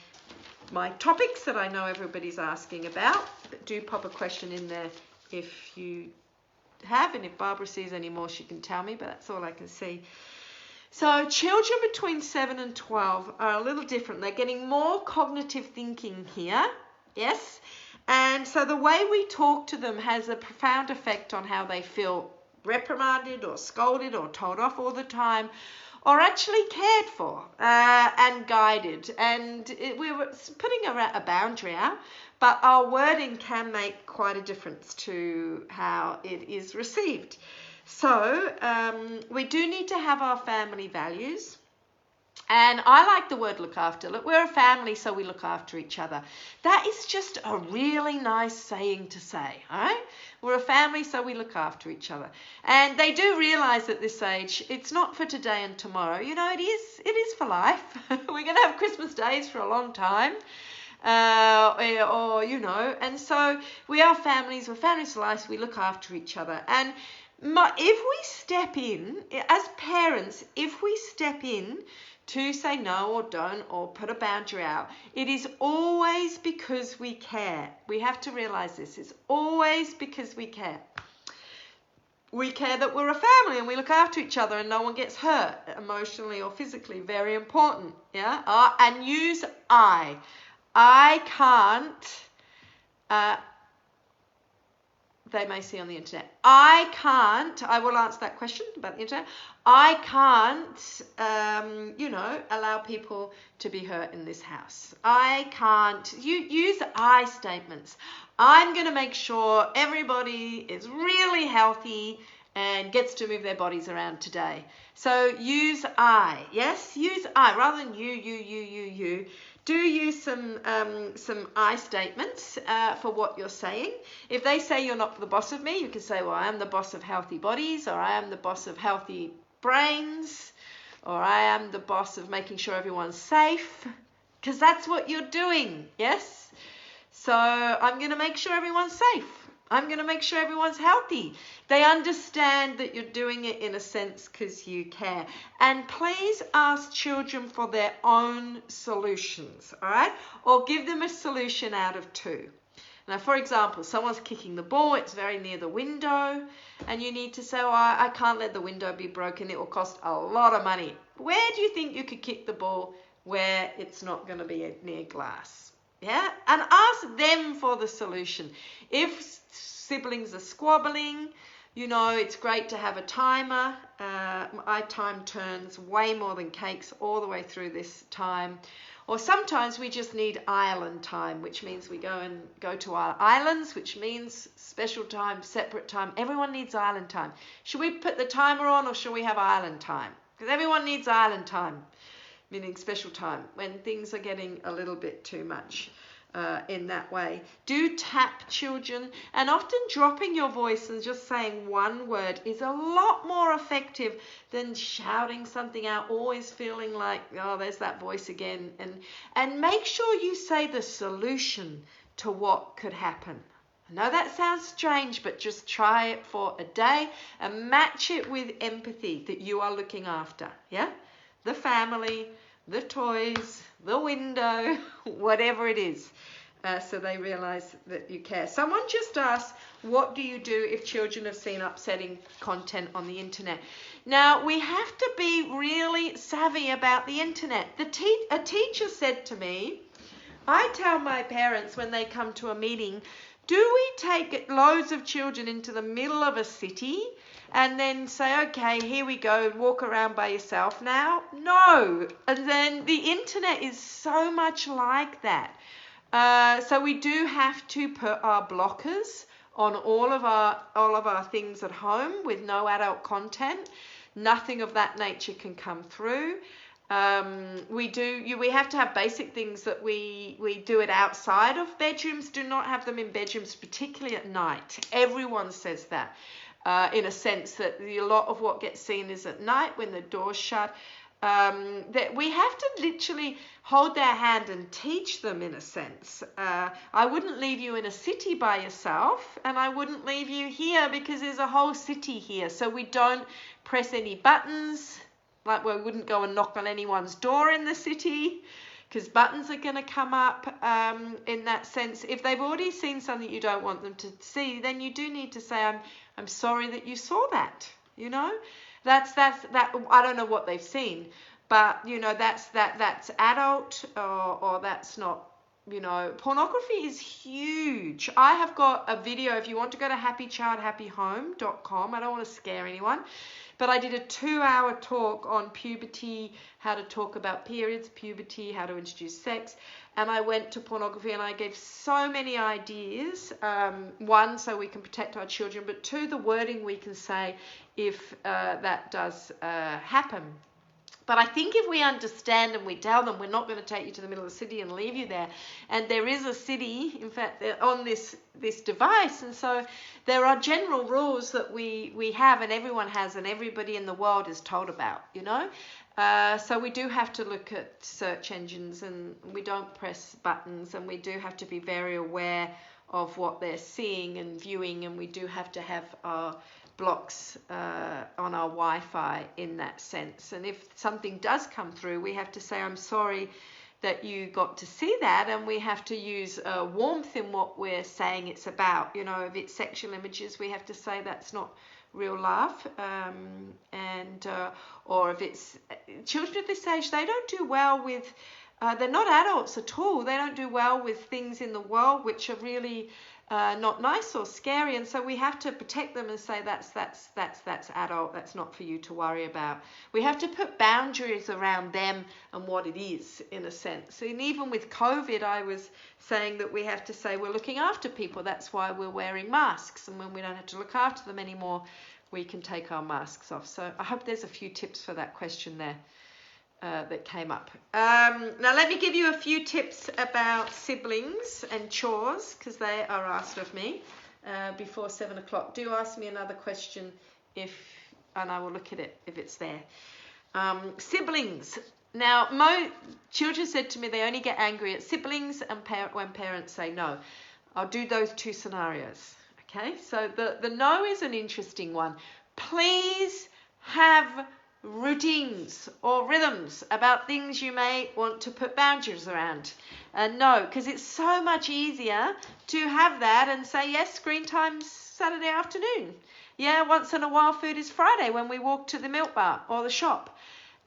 topics that I know everybody's asking about. But do pop a question in there if you have, and if Barbara sees any more she can tell me, but that's all I can see. So children between 7 and 12 are a little different. They're getting more cognitive thinking here, yes? And so the way we talk to them has a profound effect on how they feel reprimanded or scolded or told off all the time, or actually cared for and guided. And we were putting a boundary out, but our wording can make quite a difference to how it is received. So we do need to have our family values. And I like the word look after. Look, we're a family, so we look after each other. That is just a really nice saying to say, all right? We're a family, so we look after each other. And they do realize at this age, it's not for today and tomorrow. You know, it is for life. We're going to have Christmas days for a long time. Or, you know, and so we are families, we're families for life, so we look after each other. And if we step in, as parents, if we step in to say no or don't or put a boundary out, it is always because we care. We have to realize this. It's always because we care. We care that we're a family and we look after each other and no one gets hurt emotionally or physically. Very important. Yeah. And use I. I can't. They may see on the internet. I can't. I will answer that question about the internet. I can't, you know, allow people to be hurt in this house. I can't. You use I statements. I'm going to make sure everybody is really healthy and gets to move their bodies around today. So use I. Yes, use I rather than you. Do use some I statements for what you're saying. If they say you're not the boss of me, you can say, well, I am the boss of healthy bodies, or I am the boss of healthy brains, or I am the boss of making sure everyone's safe, because that's what you're doing, yes? So I'm going to make sure everyone's safe. I'm going to make sure everyone's healthy. They understand that you're doing it in a sense because you care. And please ask children for their own solutions, all right? Or give them a solution out of two. Now, for example, someone's kicking the ball, it's very near the window, and you need to say, oh, I can't let the window be broken, it will cost a lot of money. Where do you think you could kick the ball where it's not going to be near glass? Yeah, and ask them for the solution. If siblings are squabbling, you know, it's great to have a timer. I time turns way more than cakes all the way through this time. Or sometimes we just need island time, which means we go to our islands, which means special time, separate time. Everyone needs island time. Should we put the timer on, or should we have island time? Because everyone needs island time, meaning special time, when things are getting a little bit too much. In that way. Do tap children, and often dropping your voice and just saying one word is a lot more effective than shouting something out, always feeling like, oh, there's that voice again. And make sure you say the solution to what could happen. I know that sounds strange, but just try it for a day and match it with empathy that you are looking after. Yeah? The family, the toys, the window, whatever it is, so they realize that you care. Someone just asked, what do you do if children have seen upsetting content on the internet? Now, we have to be really savvy about the internet. A teacher said to me, I tell my parents when they come to a meeting, do we take loads of children into the middle of a city and then say, okay, here we go, walk around by yourself now? No. And then the internet is so much like that. So we do have to put our blockers on all of our things at home with no adult content. Nothing of that nature can come through. We have to have basic things that we do it outside of bedrooms. Do not have them in bedrooms, particularly at night. Everyone says that. In a sense that a lot of what gets seen is at night when the door's shut. That we have to literally hold their hand and teach them, in a sense. I wouldn't leave you in a city by yourself, and I wouldn't leave you here because there's a whole city here. So we don't press any buttons, like we wouldn't go and knock on anyone's door in the city, because buttons are going to come up in that sense. If they've already seen something you don't want them to see, then you do need to say, I'm sorry that you saw that, you know. That's I don't know what they've seen, but you know that's adult or that's not, you know. Pornography is huge. I have got a video, if you want to go to happychildhappyhome.com. I don't want to scare anyone, but I did a 2-hour talk on puberty, how to talk about periods, puberty, how to introduce sex, and I went to pornography and I gave so many ideas. One, so we can protect our children, but two, the wording we can say if that does happen. But I think if we understand and we tell them we're not going to take you to the middle of the city and leave you there, and there is a city, in fact, on this device, and so there are general rules that we have and everyone has and everybody in the world is told about, you know. So we do have to look at search engines, and we don't press buttons, and we do have to be very aware of what they're seeing and viewing, and we do have to have our blocks on our Wi-Fi in that sense. And if something does come through, we have to say, I'm sorry that you got to see that, and we have to use warmth in what we're saying it's about. You know, if it's sexual images, we have to say that's not real love, or if it's children at this age, they don't do well with they're not adults at all. They don't do well with things in the world which are really not nice or scary, and so we have to protect them and say that's adult, that's not for you to worry about. We have to put boundaries around them and what it is, in a sense. And even with COVID, I was saying that we have to say we're looking after people, that's why we're wearing masks, and when we don't have to look after them anymore, we can take our masks off. So I hope there's a few tips for that question there that came up. Now let me give you a few tips about siblings and chores, because they are asked of me before 7 o'clock. Do ask me another question and I will look at it if it's there. Siblings. Now, children said to me they only get angry at siblings and when parents say no. I'll do those two scenarios. Okay, so the no is an interesting one. Please have routines or rhythms about things you may want to put boundaries around. No, because it's so much easier to have that and say, yes, screen time's Saturday afternoon. Yeah, once in a while food is Friday when we walk to the milk bar or the shop.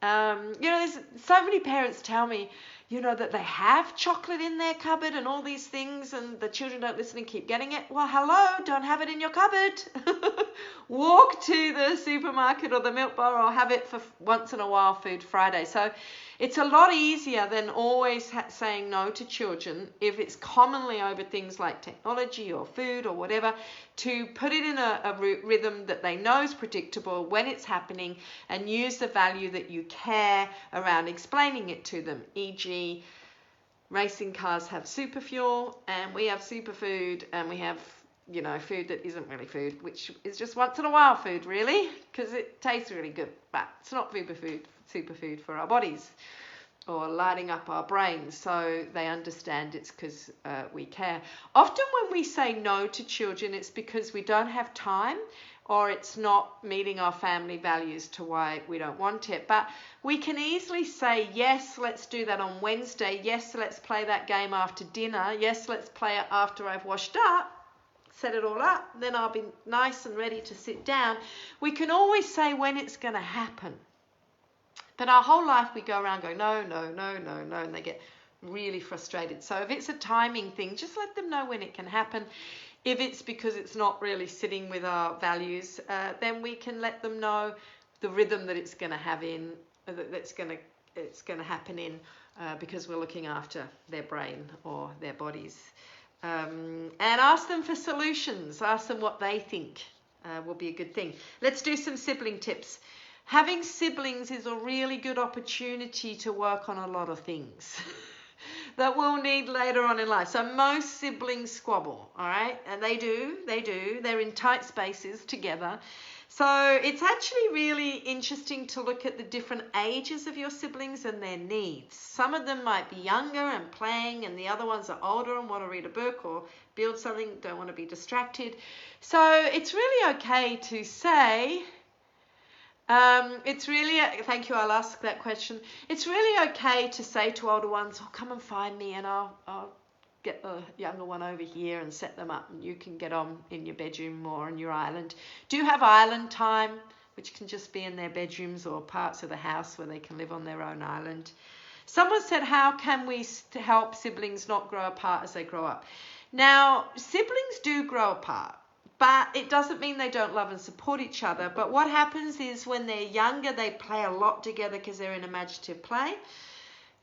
There's so many parents tell me, that they have chocolate in their cupboard and all these things and the children don't listen and keep getting it. Well, hello, don't have it in your cupboard. Walk to the supermarket or the milk bar or have it for once in a while food Friday. So it's a lot easier than always saying no to children if it's commonly over things like technology or food or whatever, to put it in a rhythm that they know is predictable when it's happening and use the value that you care around explaining it to them, e.g. racing cars have super fuel and we have superfood and we have food that isn't really food, which is just once in a while food, really, because it tastes really good, but it's not superfood for our bodies or lighting up our brains. So they understand it's because we care. Often when we say no to children, it's because we don't have time or it's not meeting our family values to why we don't want it. But we can easily say, yes, let's do that on Wednesday. Yes, let's play that game after dinner. Yes, let's play it after I've washed up. Set it all up, then I'll be nice and ready to sit down. We can always say when it's going to happen. But our whole life we go around going, no, no, no, no, no, and they get really frustrated. So if it's a timing thing, just let them know when it can happen. If it's because it's not really sitting with our values, then we can let them know the rhythm that it's going to have in, it's going to happen in, because we're looking after their brain or their bodies. And ask them for solutions. Ask them what they think will be a good thing. Let's do some sibling tips. Having siblings is a really good opportunity to work on a lot of things that we'll need later on in life. So most siblings squabble, all right? And they do. They're in tight spaces together. So it's actually really interesting to look at the different ages of your siblings and their needs. Some of them might be younger and playing, and the other ones are older and want to read a book or build something, don't want to be distracted. So it's really okay to say, thank you, I'll ask that question. It's really okay to say to older ones, come and find me and I'll get the younger one over here and set them up and you can get on in your bedroom or on your island. Do have island time, which can just be in their bedrooms or parts of the house where they can live on their own island. Someone said, how can we help siblings not grow apart as they grow up? Now, siblings do grow apart, but it doesn't mean they don't love and support each other. But what happens is when they're younger, they play a lot together because they're in imaginative play.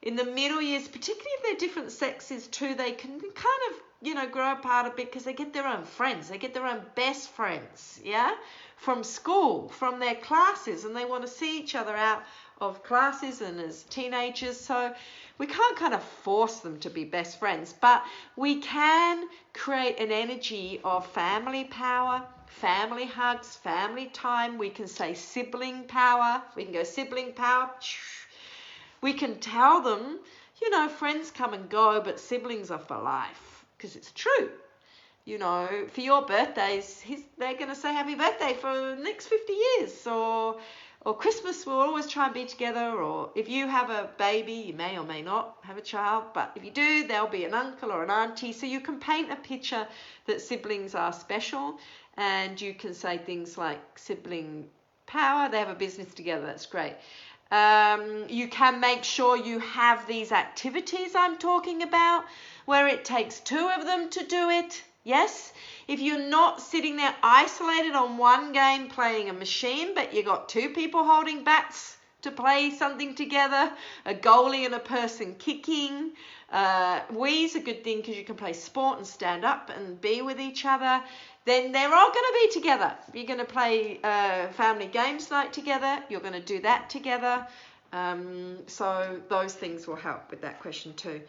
In the middle years, particularly if they're different sexes too, they can kind of, grow apart a bit because they get their own friends. They get their own best friends, from school, from their classes, and they want to see each other out of classes and as teenagers. So we can't kind of force them to be best friends, but we can create an energy of family power, family hugs, family time. We can say sibling power. We can go sibling power. We can tell them, friends come and go, but siblings are for life, because it's true. For your birthdays, they're going to say happy birthday for the next 50 years, or Christmas, we'll always try and be together, or if you have a baby, you may or may not have a child, but if you do, there'll be an uncle or an auntie, so you can paint a picture that siblings are special, and you can say things like sibling power, they have a business together, that's great. You can make sure you have these activities I'm talking about where it takes two of them to do it. Yes, if you're not sitting there isolated on one game playing a machine, but you got two people holding bats to play something together, a goalie and a person kicking. Wii's a good thing because you can play sport and stand up and be with each other. Then they're all going to be together. You're going to play family games night together. You're going to do that together. So those things will help with that question too.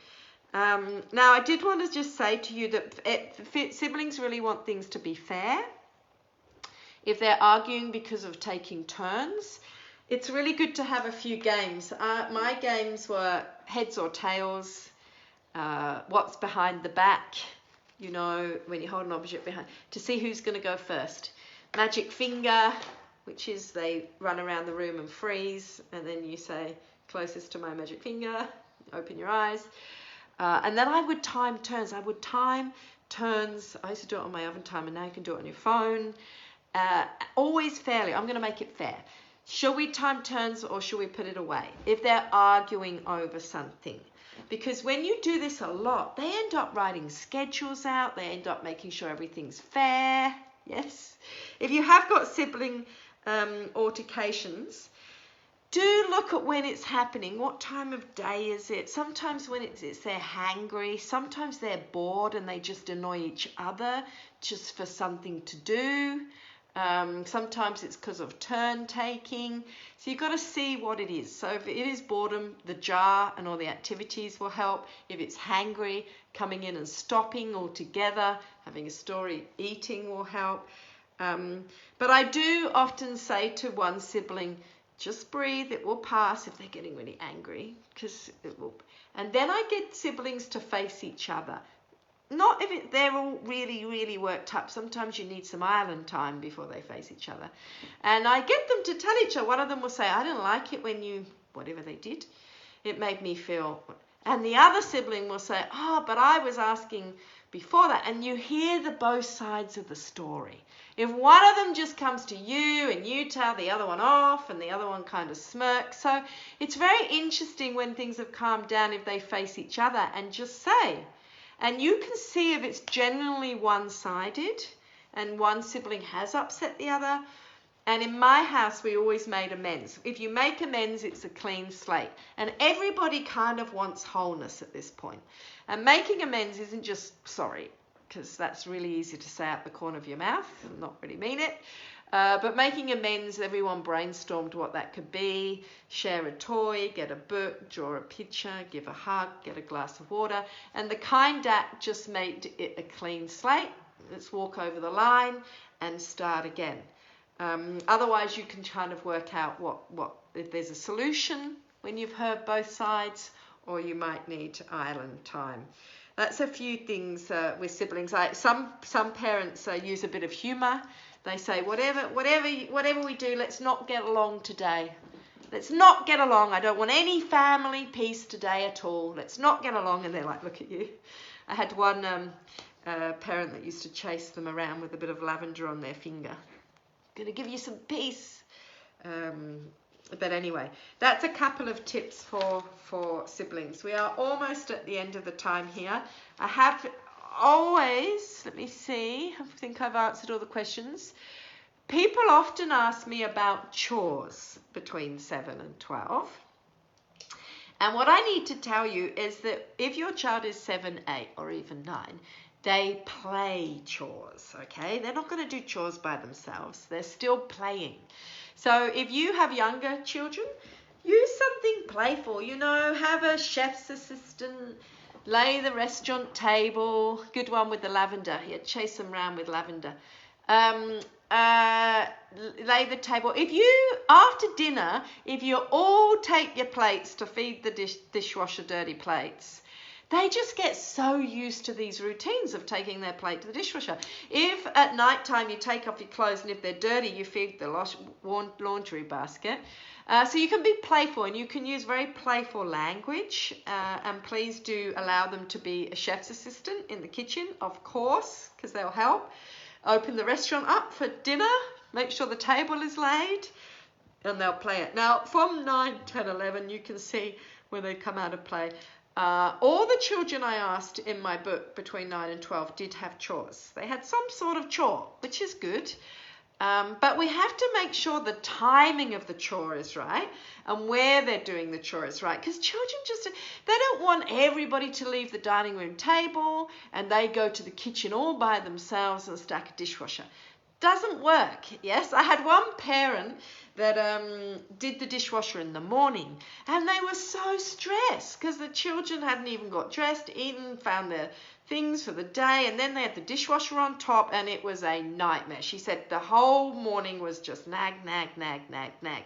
Now, I did want to just say to you that siblings really want things to be fair. If they're arguing because of taking turns, It's really good to have a few games. My games were heads or tails, what's behind the back, you know, when you hold an object behind, to see who's going to go first. Magic finger, which is they run around the room and freeze, and then you say, closest to my magic finger, open your eyes. And then I would time turns. I used to do it on my oven timer, now you can do it on your phone. Always fairly. I'm going to make it fair. Should we time turns or should we put it away if they're arguing over something? Because when you do this a lot, they end up writing schedules out. They end up making sure everything's fair. Yes. If you have got sibling altercations, do look at when it's happening. What time of day is it? Sometimes when it's they're hangry. Sometimes they're bored and they just annoy each other just for something to do. Sometimes it's because of turn taking. So you've got to see what it is. So if it is boredom, the jar and all the activities will help. If it's hangry, coming in and stopping altogether, having a story, eating will help. But I do often say to one sibling, just breathe, it will pass if they're getting really angry, because it will. And then I get siblings to face each other. Not if they're all really, really worked up. Sometimes you need some island time before they face each other. And I get them to tell each other. One of them will say, I didn't like it when you, whatever they did, it made me feel. And the other sibling will say, oh, but I was asking before that. And you hear both sides of the story. If one of them just comes to you and you tell the other one off and the other one kind of smirks. So it's very interesting when things have calmed down if they face each other and just say. And you can see if it's generally one-sided and one sibling has upset the other. And in my house, we always made amends. If you make amends, it's a clean slate. And everybody kind of wants wholeness at this point. And making amends isn't just sorry, because that's really easy to say out the corner of your mouth and not really mean it. But making amends, everyone brainstormed what that could be. Share a toy, get a book, draw a picture, give a hug, get a glass of water. And the kind act just made it a clean slate. Let's walk over the line and start again. Otherwise, you can kind of work out what if there's a solution when you've heard both sides, or you might need island time. That's a few things with siblings. Some parents use a bit of humour. They say, whatever we do, let's not get along today. Let's not get along. I don't want any family peace today at all. Let's not get along. And they're like, look at you. I had one parent that used to chase them around with a bit of lavender on their finger. Going to give you some peace. But anyway, that's a couple of tips for siblings. We are almost at the end of the time here. I have always, let me see, I think I've answered all the questions. People often ask me about chores between 7 and 12. And what I need to tell you is that if your child is 7, 8, or even 9, they play chores, okay? They're not going to do chores by themselves. They're still playing. So if you have younger children, use something playful, you know, have a chef's assistant, lay the restaurant table, good one with the lavender, yeah, chase them around with lavender. Lay the table. If you, after dinner, if you all take your plates to feed the dishwasher dirty plates, they just get so used to these routines of taking their plate to the dishwasher. If at night time you take off your clothes and if they're dirty, you feed the laundry basket. So you can be playful and you can use very playful language. And please do allow them to be a chef's assistant in the kitchen, of course, because they'll help. Open the restaurant up for dinner. Make sure the table is laid and they'll play it. Now, from 9, 10, 11, you can see when they come out of play. All the children I asked in my book between 9 and 12 did have chores. They had some sort of chore, which is good. But we have to make sure the timing of the chore is right and where they're doing the chore is right. Because children they don't want everybody to leave the dining room table and they go to the kitchen all by themselves and stack a dishwasher. Doesn't work, yes? I had one parent that did the dishwasher in the morning and they were so stressed because the children hadn't even got dressed, eaten, found their things for the day, and then they had the dishwasher on top and it was a nightmare. She said the whole morning was just nag, nag, nag, nag, nag.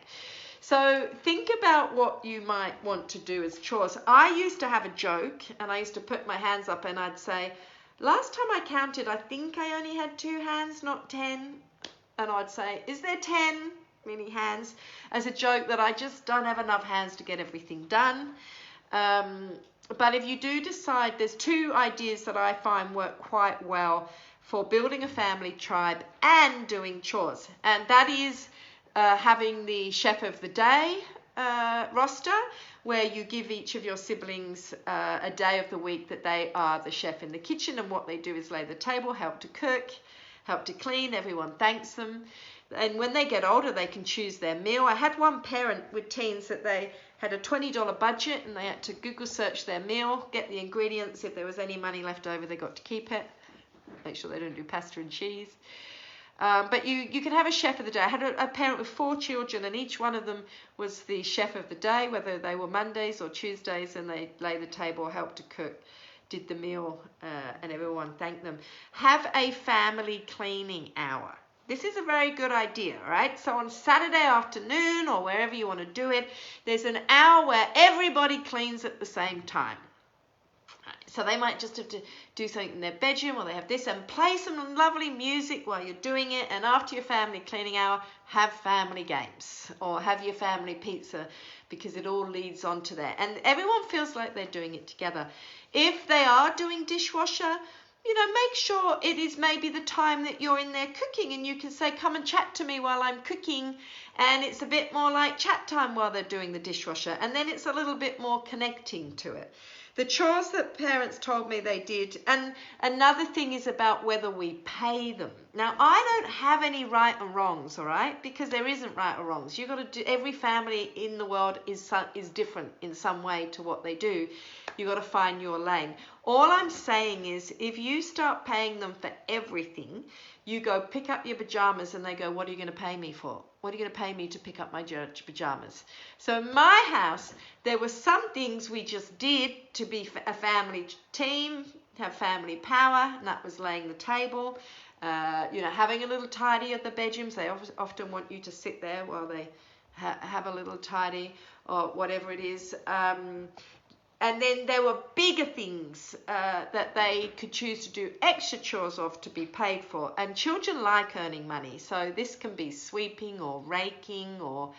So think about what you might want to do as chores. I used to have a joke, and I used to put my hands up and I'd say, last time I counted, I think I only had 2 hands, not 10. And I'd say, is there 10 many hands? As a joke that I just don't have enough hands to get everything done. But if you do decide, there's 2 ideas that I find work quite well for building a family tribe and doing chores. And that is having the chef of the day roster, where you give each of your siblings a day of the week that they are the chef in the kitchen, and what they do is lay the table, help to cook, help to clean, everyone thanks them. And when they get older, they can choose their meal. I had one parent with teens that they had a $20 budget and they had to Google search their meal, get the ingredients. If there was any money left over, they got to keep it. Make sure they don't do pasta and cheese. But you can have a chef of the day. I had a parent with 4 children, and each one of them was the chef of the day, whether they were Mondays or Tuesdays, and they lay the table, helped to cook, did the meal, and everyone thanked them. Have a family cleaning hour. This is a very good idea, right? So on Saturday afternoon or wherever you want to do it, there's an hour where everybody cleans at the same time. So they might just have to do something in their bedroom, or they have this, and play some lovely music while you're doing it. And after your family cleaning hour, have family games or have your family pizza, because it all leads on to that. And everyone feels like they're doing it together. If they are doing dishwasher, make sure it is maybe the time that you're in there cooking, and you can say, come and chat to me while I'm cooking, and it's a bit more like chat time while they're doing the dishwasher, and then it's a little bit more connecting to it. The chores that parents told me they did, and another thing is about whether we pay them. Now, I don't have any right and wrongs, all right, because there isn't right or wrongs. You've got to do, every family in the world is different in some way to what they do. You've got to find your lane. All I'm saying is, if you start paying them for everything, you go pick up your pajamas and they go, what are you going to pay me for? What are you going to pay me to pick up my pajamas? So in my house, there were some things we just did to be a family team, have family power, and that was laying the table, having a little tidy of the bedrooms. They often want you to sit there while they have a little tidy or whatever it is. And then there were bigger things that they could choose to do extra chores of to be paid for. And children like earning money. So this can be sweeping or raking or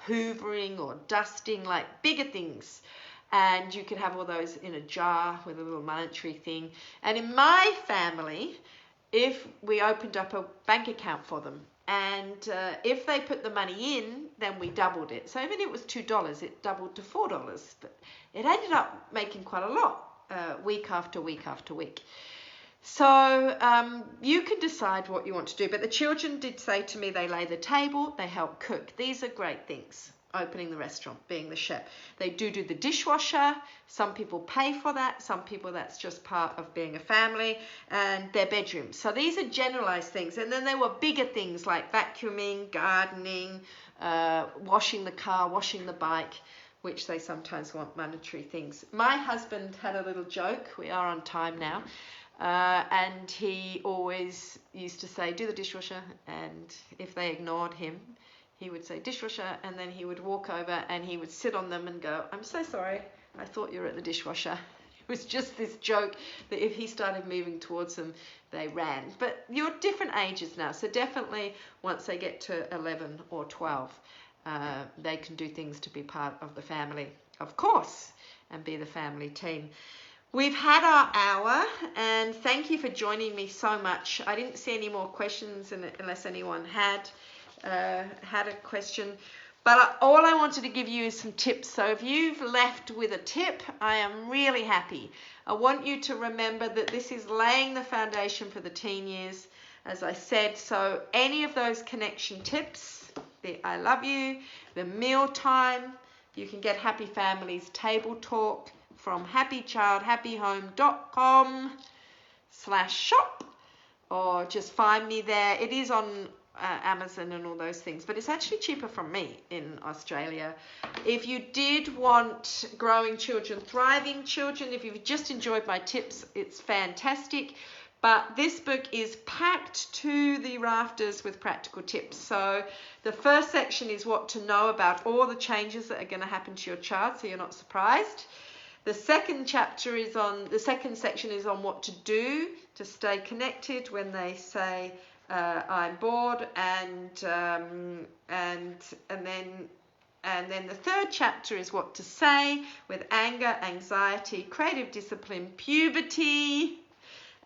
hoovering or dusting, like bigger things. And you can have all those in a jar with a little monetary thing. And in my family, if we opened up a bank account for them, and if they put the money in, then we doubled it. So even if it was $2, it doubled to $4. But it ended up making quite a lot week after week after week. So you can decide what you want to do. But the children did say to me they lay the table, they help cook. These are great things. Opening the restaurant, being the chef. They do the dishwasher. Some people pay for that. Some people, that's just part of being a family, and their bedrooms. So these are generalized things. And then there were bigger things like vacuuming, gardening, washing the car, washing the bike, which they sometimes want monetary things. My husband had a little joke. We are on time now. And he always used to say, do the dishwasher. And if they ignored him, he would say dishwasher, and then he would walk over and he would sit on them and go, I'm so sorry, I thought you were at the dishwasher. It was just this joke that if he started moving towards them, they ran. But you're different ages now, so definitely once they get to 11 or 12, they can do things to be part of the family, of course, and be the family team. We've had our hour, and thank you for joining me so much. I didn't see any more questions unless anyone had a question, but all I wanted to give you is some tips. So if you've left with a tip, I am really happy. I want you to remember that this is laying the foundation for the teen years, as I said. So any of those connection tips, the I love you, the meal time, you can get Happy Families Table Talk from happychildhappyhome.com/shop, or just find me there. It is on Amazon and all those things, but it's actually cheaper from me in Australia. If you did want Growing Children, Thriving Children, if you've just enjoyed my tips, it's fantastic. But this book is packed to the rafters with practical tips. So the first section is what to know about all the changes that are going to happen to your child, so you're not surprised. The second section is on what to do to stay connected when they say I'm bored, and then the third chapter is what to say with anger, anxiety, creative discipline, puberty,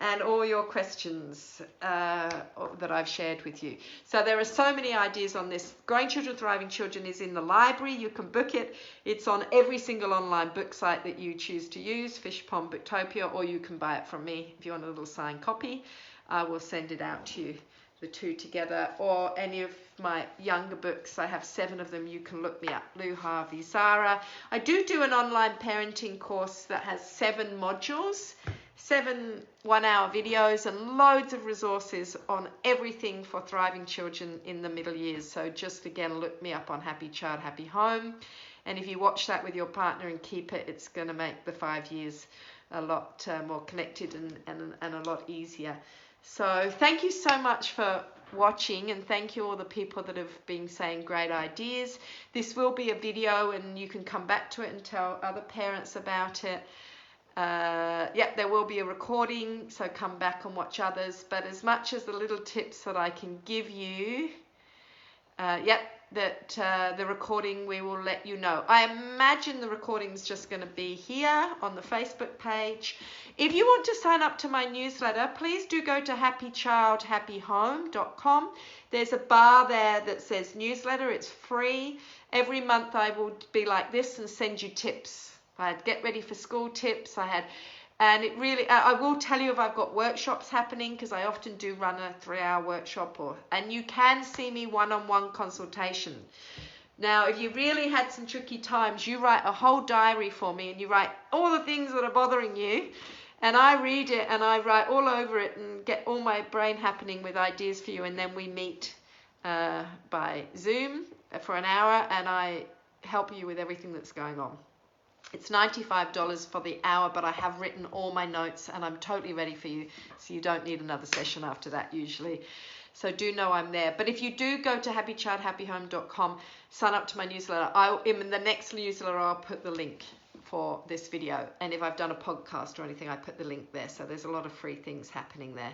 and all your questions that I've shared with you. So there are so many ideas on this. Growing Children, Thriving Children is in the library. You can book it. It's on every single online book site that you choose to use, Fish Pond, Booktopia, or you can buy it from me if you want a little signed copy. I will send it out to you, the two together, or any of my younger books. I have 7 of them. You can look me up, Lou Harvey Zahra. I do an online parenting course that has 7 modules, 7 one-hour videos, and loads of resources on everything for thriving children in the middle years. So just again, look me up on Happy Child, Happy Home. And if you watch that with your partner and keep it, it's going to make the 5 years a lot more connected and a lot easier. So thank you so much for watching, and thank you all the people that have been saying great ideas. This will be a video, and you can come back to it and tell other parents about it. There will be a recording, so come back and watch others. But as much as the little tips that I can give you, the recording, we will let you know. I imagine the recording is just going to be here on the Facebook page. If you want to sign up to my newsletter, please do go to happychildhappyhome.com. There's a bar there that says newsletter. It's free. Every month I will be like this and send you tips. I had get ready for school tips. And it really, I will tell you if I've got workshops happening, because I often do run a 3-hour workshop, and you can see me one-on-one consultation. Now, if you really had some tricky times, you write a whole diary for me, and you write all the things that are bothering you, and I read it and I write all over it and get all my brain happening with ideas for you, and then we meet by Zoom for an hour, and I help you with everything that's going on. It's $95 for the hour, but I have written all my notes and I'm totally ready for you, so you don't need another session after that usually. So do know I'm there. But if you do go to happychildhappyhome.com, sign up to my newsletter. In the next newsletter, I'll put the link for this video. And if I've done a podcast or anything, I put the link there. So there's a lot of free things happening there.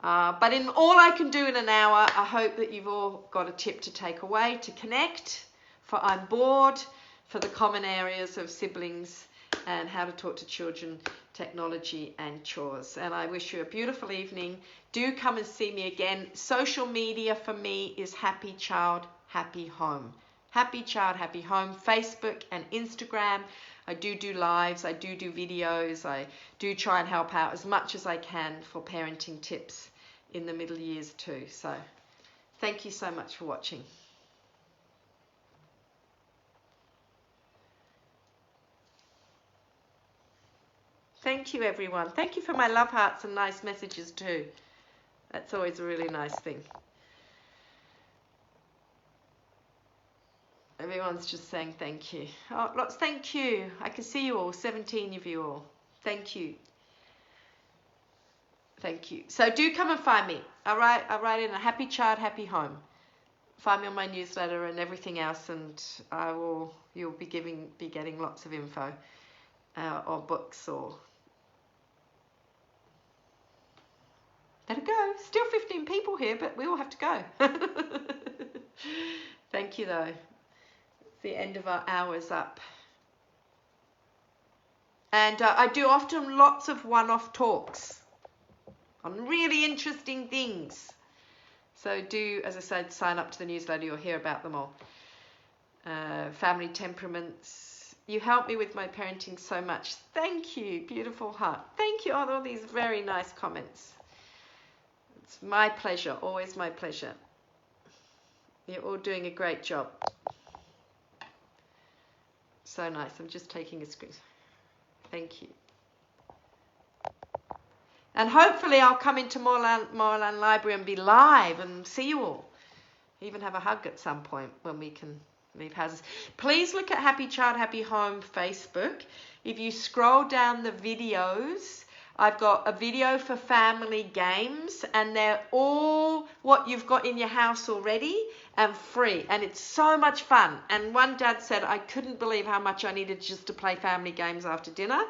But in all I can do in an hour, I hope that you've all got a tip to take away, to connect, for I'm bored, for the common areas of siblings and how to talk to children, technology and chores. And I wish you a beautiful evening. Do come and see me again. Social media for me is Happy Child, Happy Home. Happy Child, Happy Home, Facebook and Instagram. I do lives, I do videos. I do try and help out as much as I can for parenting tips in the middle years too. So thank you so much for watching. Thank you, everyone. Thank you for my love hearts and nice messages too. That's always a really nice thing. Everyone's just saying thank you. Oh, lots, thank you. I can see you all, 17 of you all. Thank you. Thank you. So do come and find me. I write in a Happy Child, Happy Home. Find me on my newsletter and everything else, and you'll be getting lots of info or books or. Better go. Still 15 people here, but we all have to go. Thank you, though. It's the end of our hour's up. And I do often lots of one-off talks on really interesting things. So do, as I said, sign up to the newsletter. You'll hear about them all. Family temperaments. You help me with my parenting so much. Thank you. Beautiful heart. Thank you. All these very nice comments. It's my pleasure. Always my pleasure. You're all doing a great job. So nice. I'm just taking a screen. Thank you. And hopefully I'll come into Moorland Library and be live and see you all. Even have a hug at some point when we can leave houses. Please look at Happy Child, Happy Home Facebook. If you scroll down the videos, I've got a video for family games, and they're all what you've got in your house already and free, and it's so much fun. And one dad said, I couldn't believe how much I needed just to play family games after dinner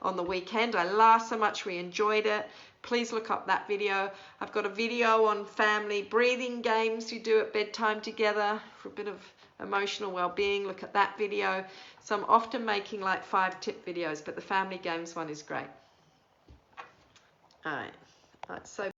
on the weekend. I laughed so much, we enjoyed it. Please look up that video. I've got a video on family breathing games you do at bedtime together for a bit of emotional well-being. Look at that video. So I'm often making like 5-tip videos, but the family games one is great. All right, so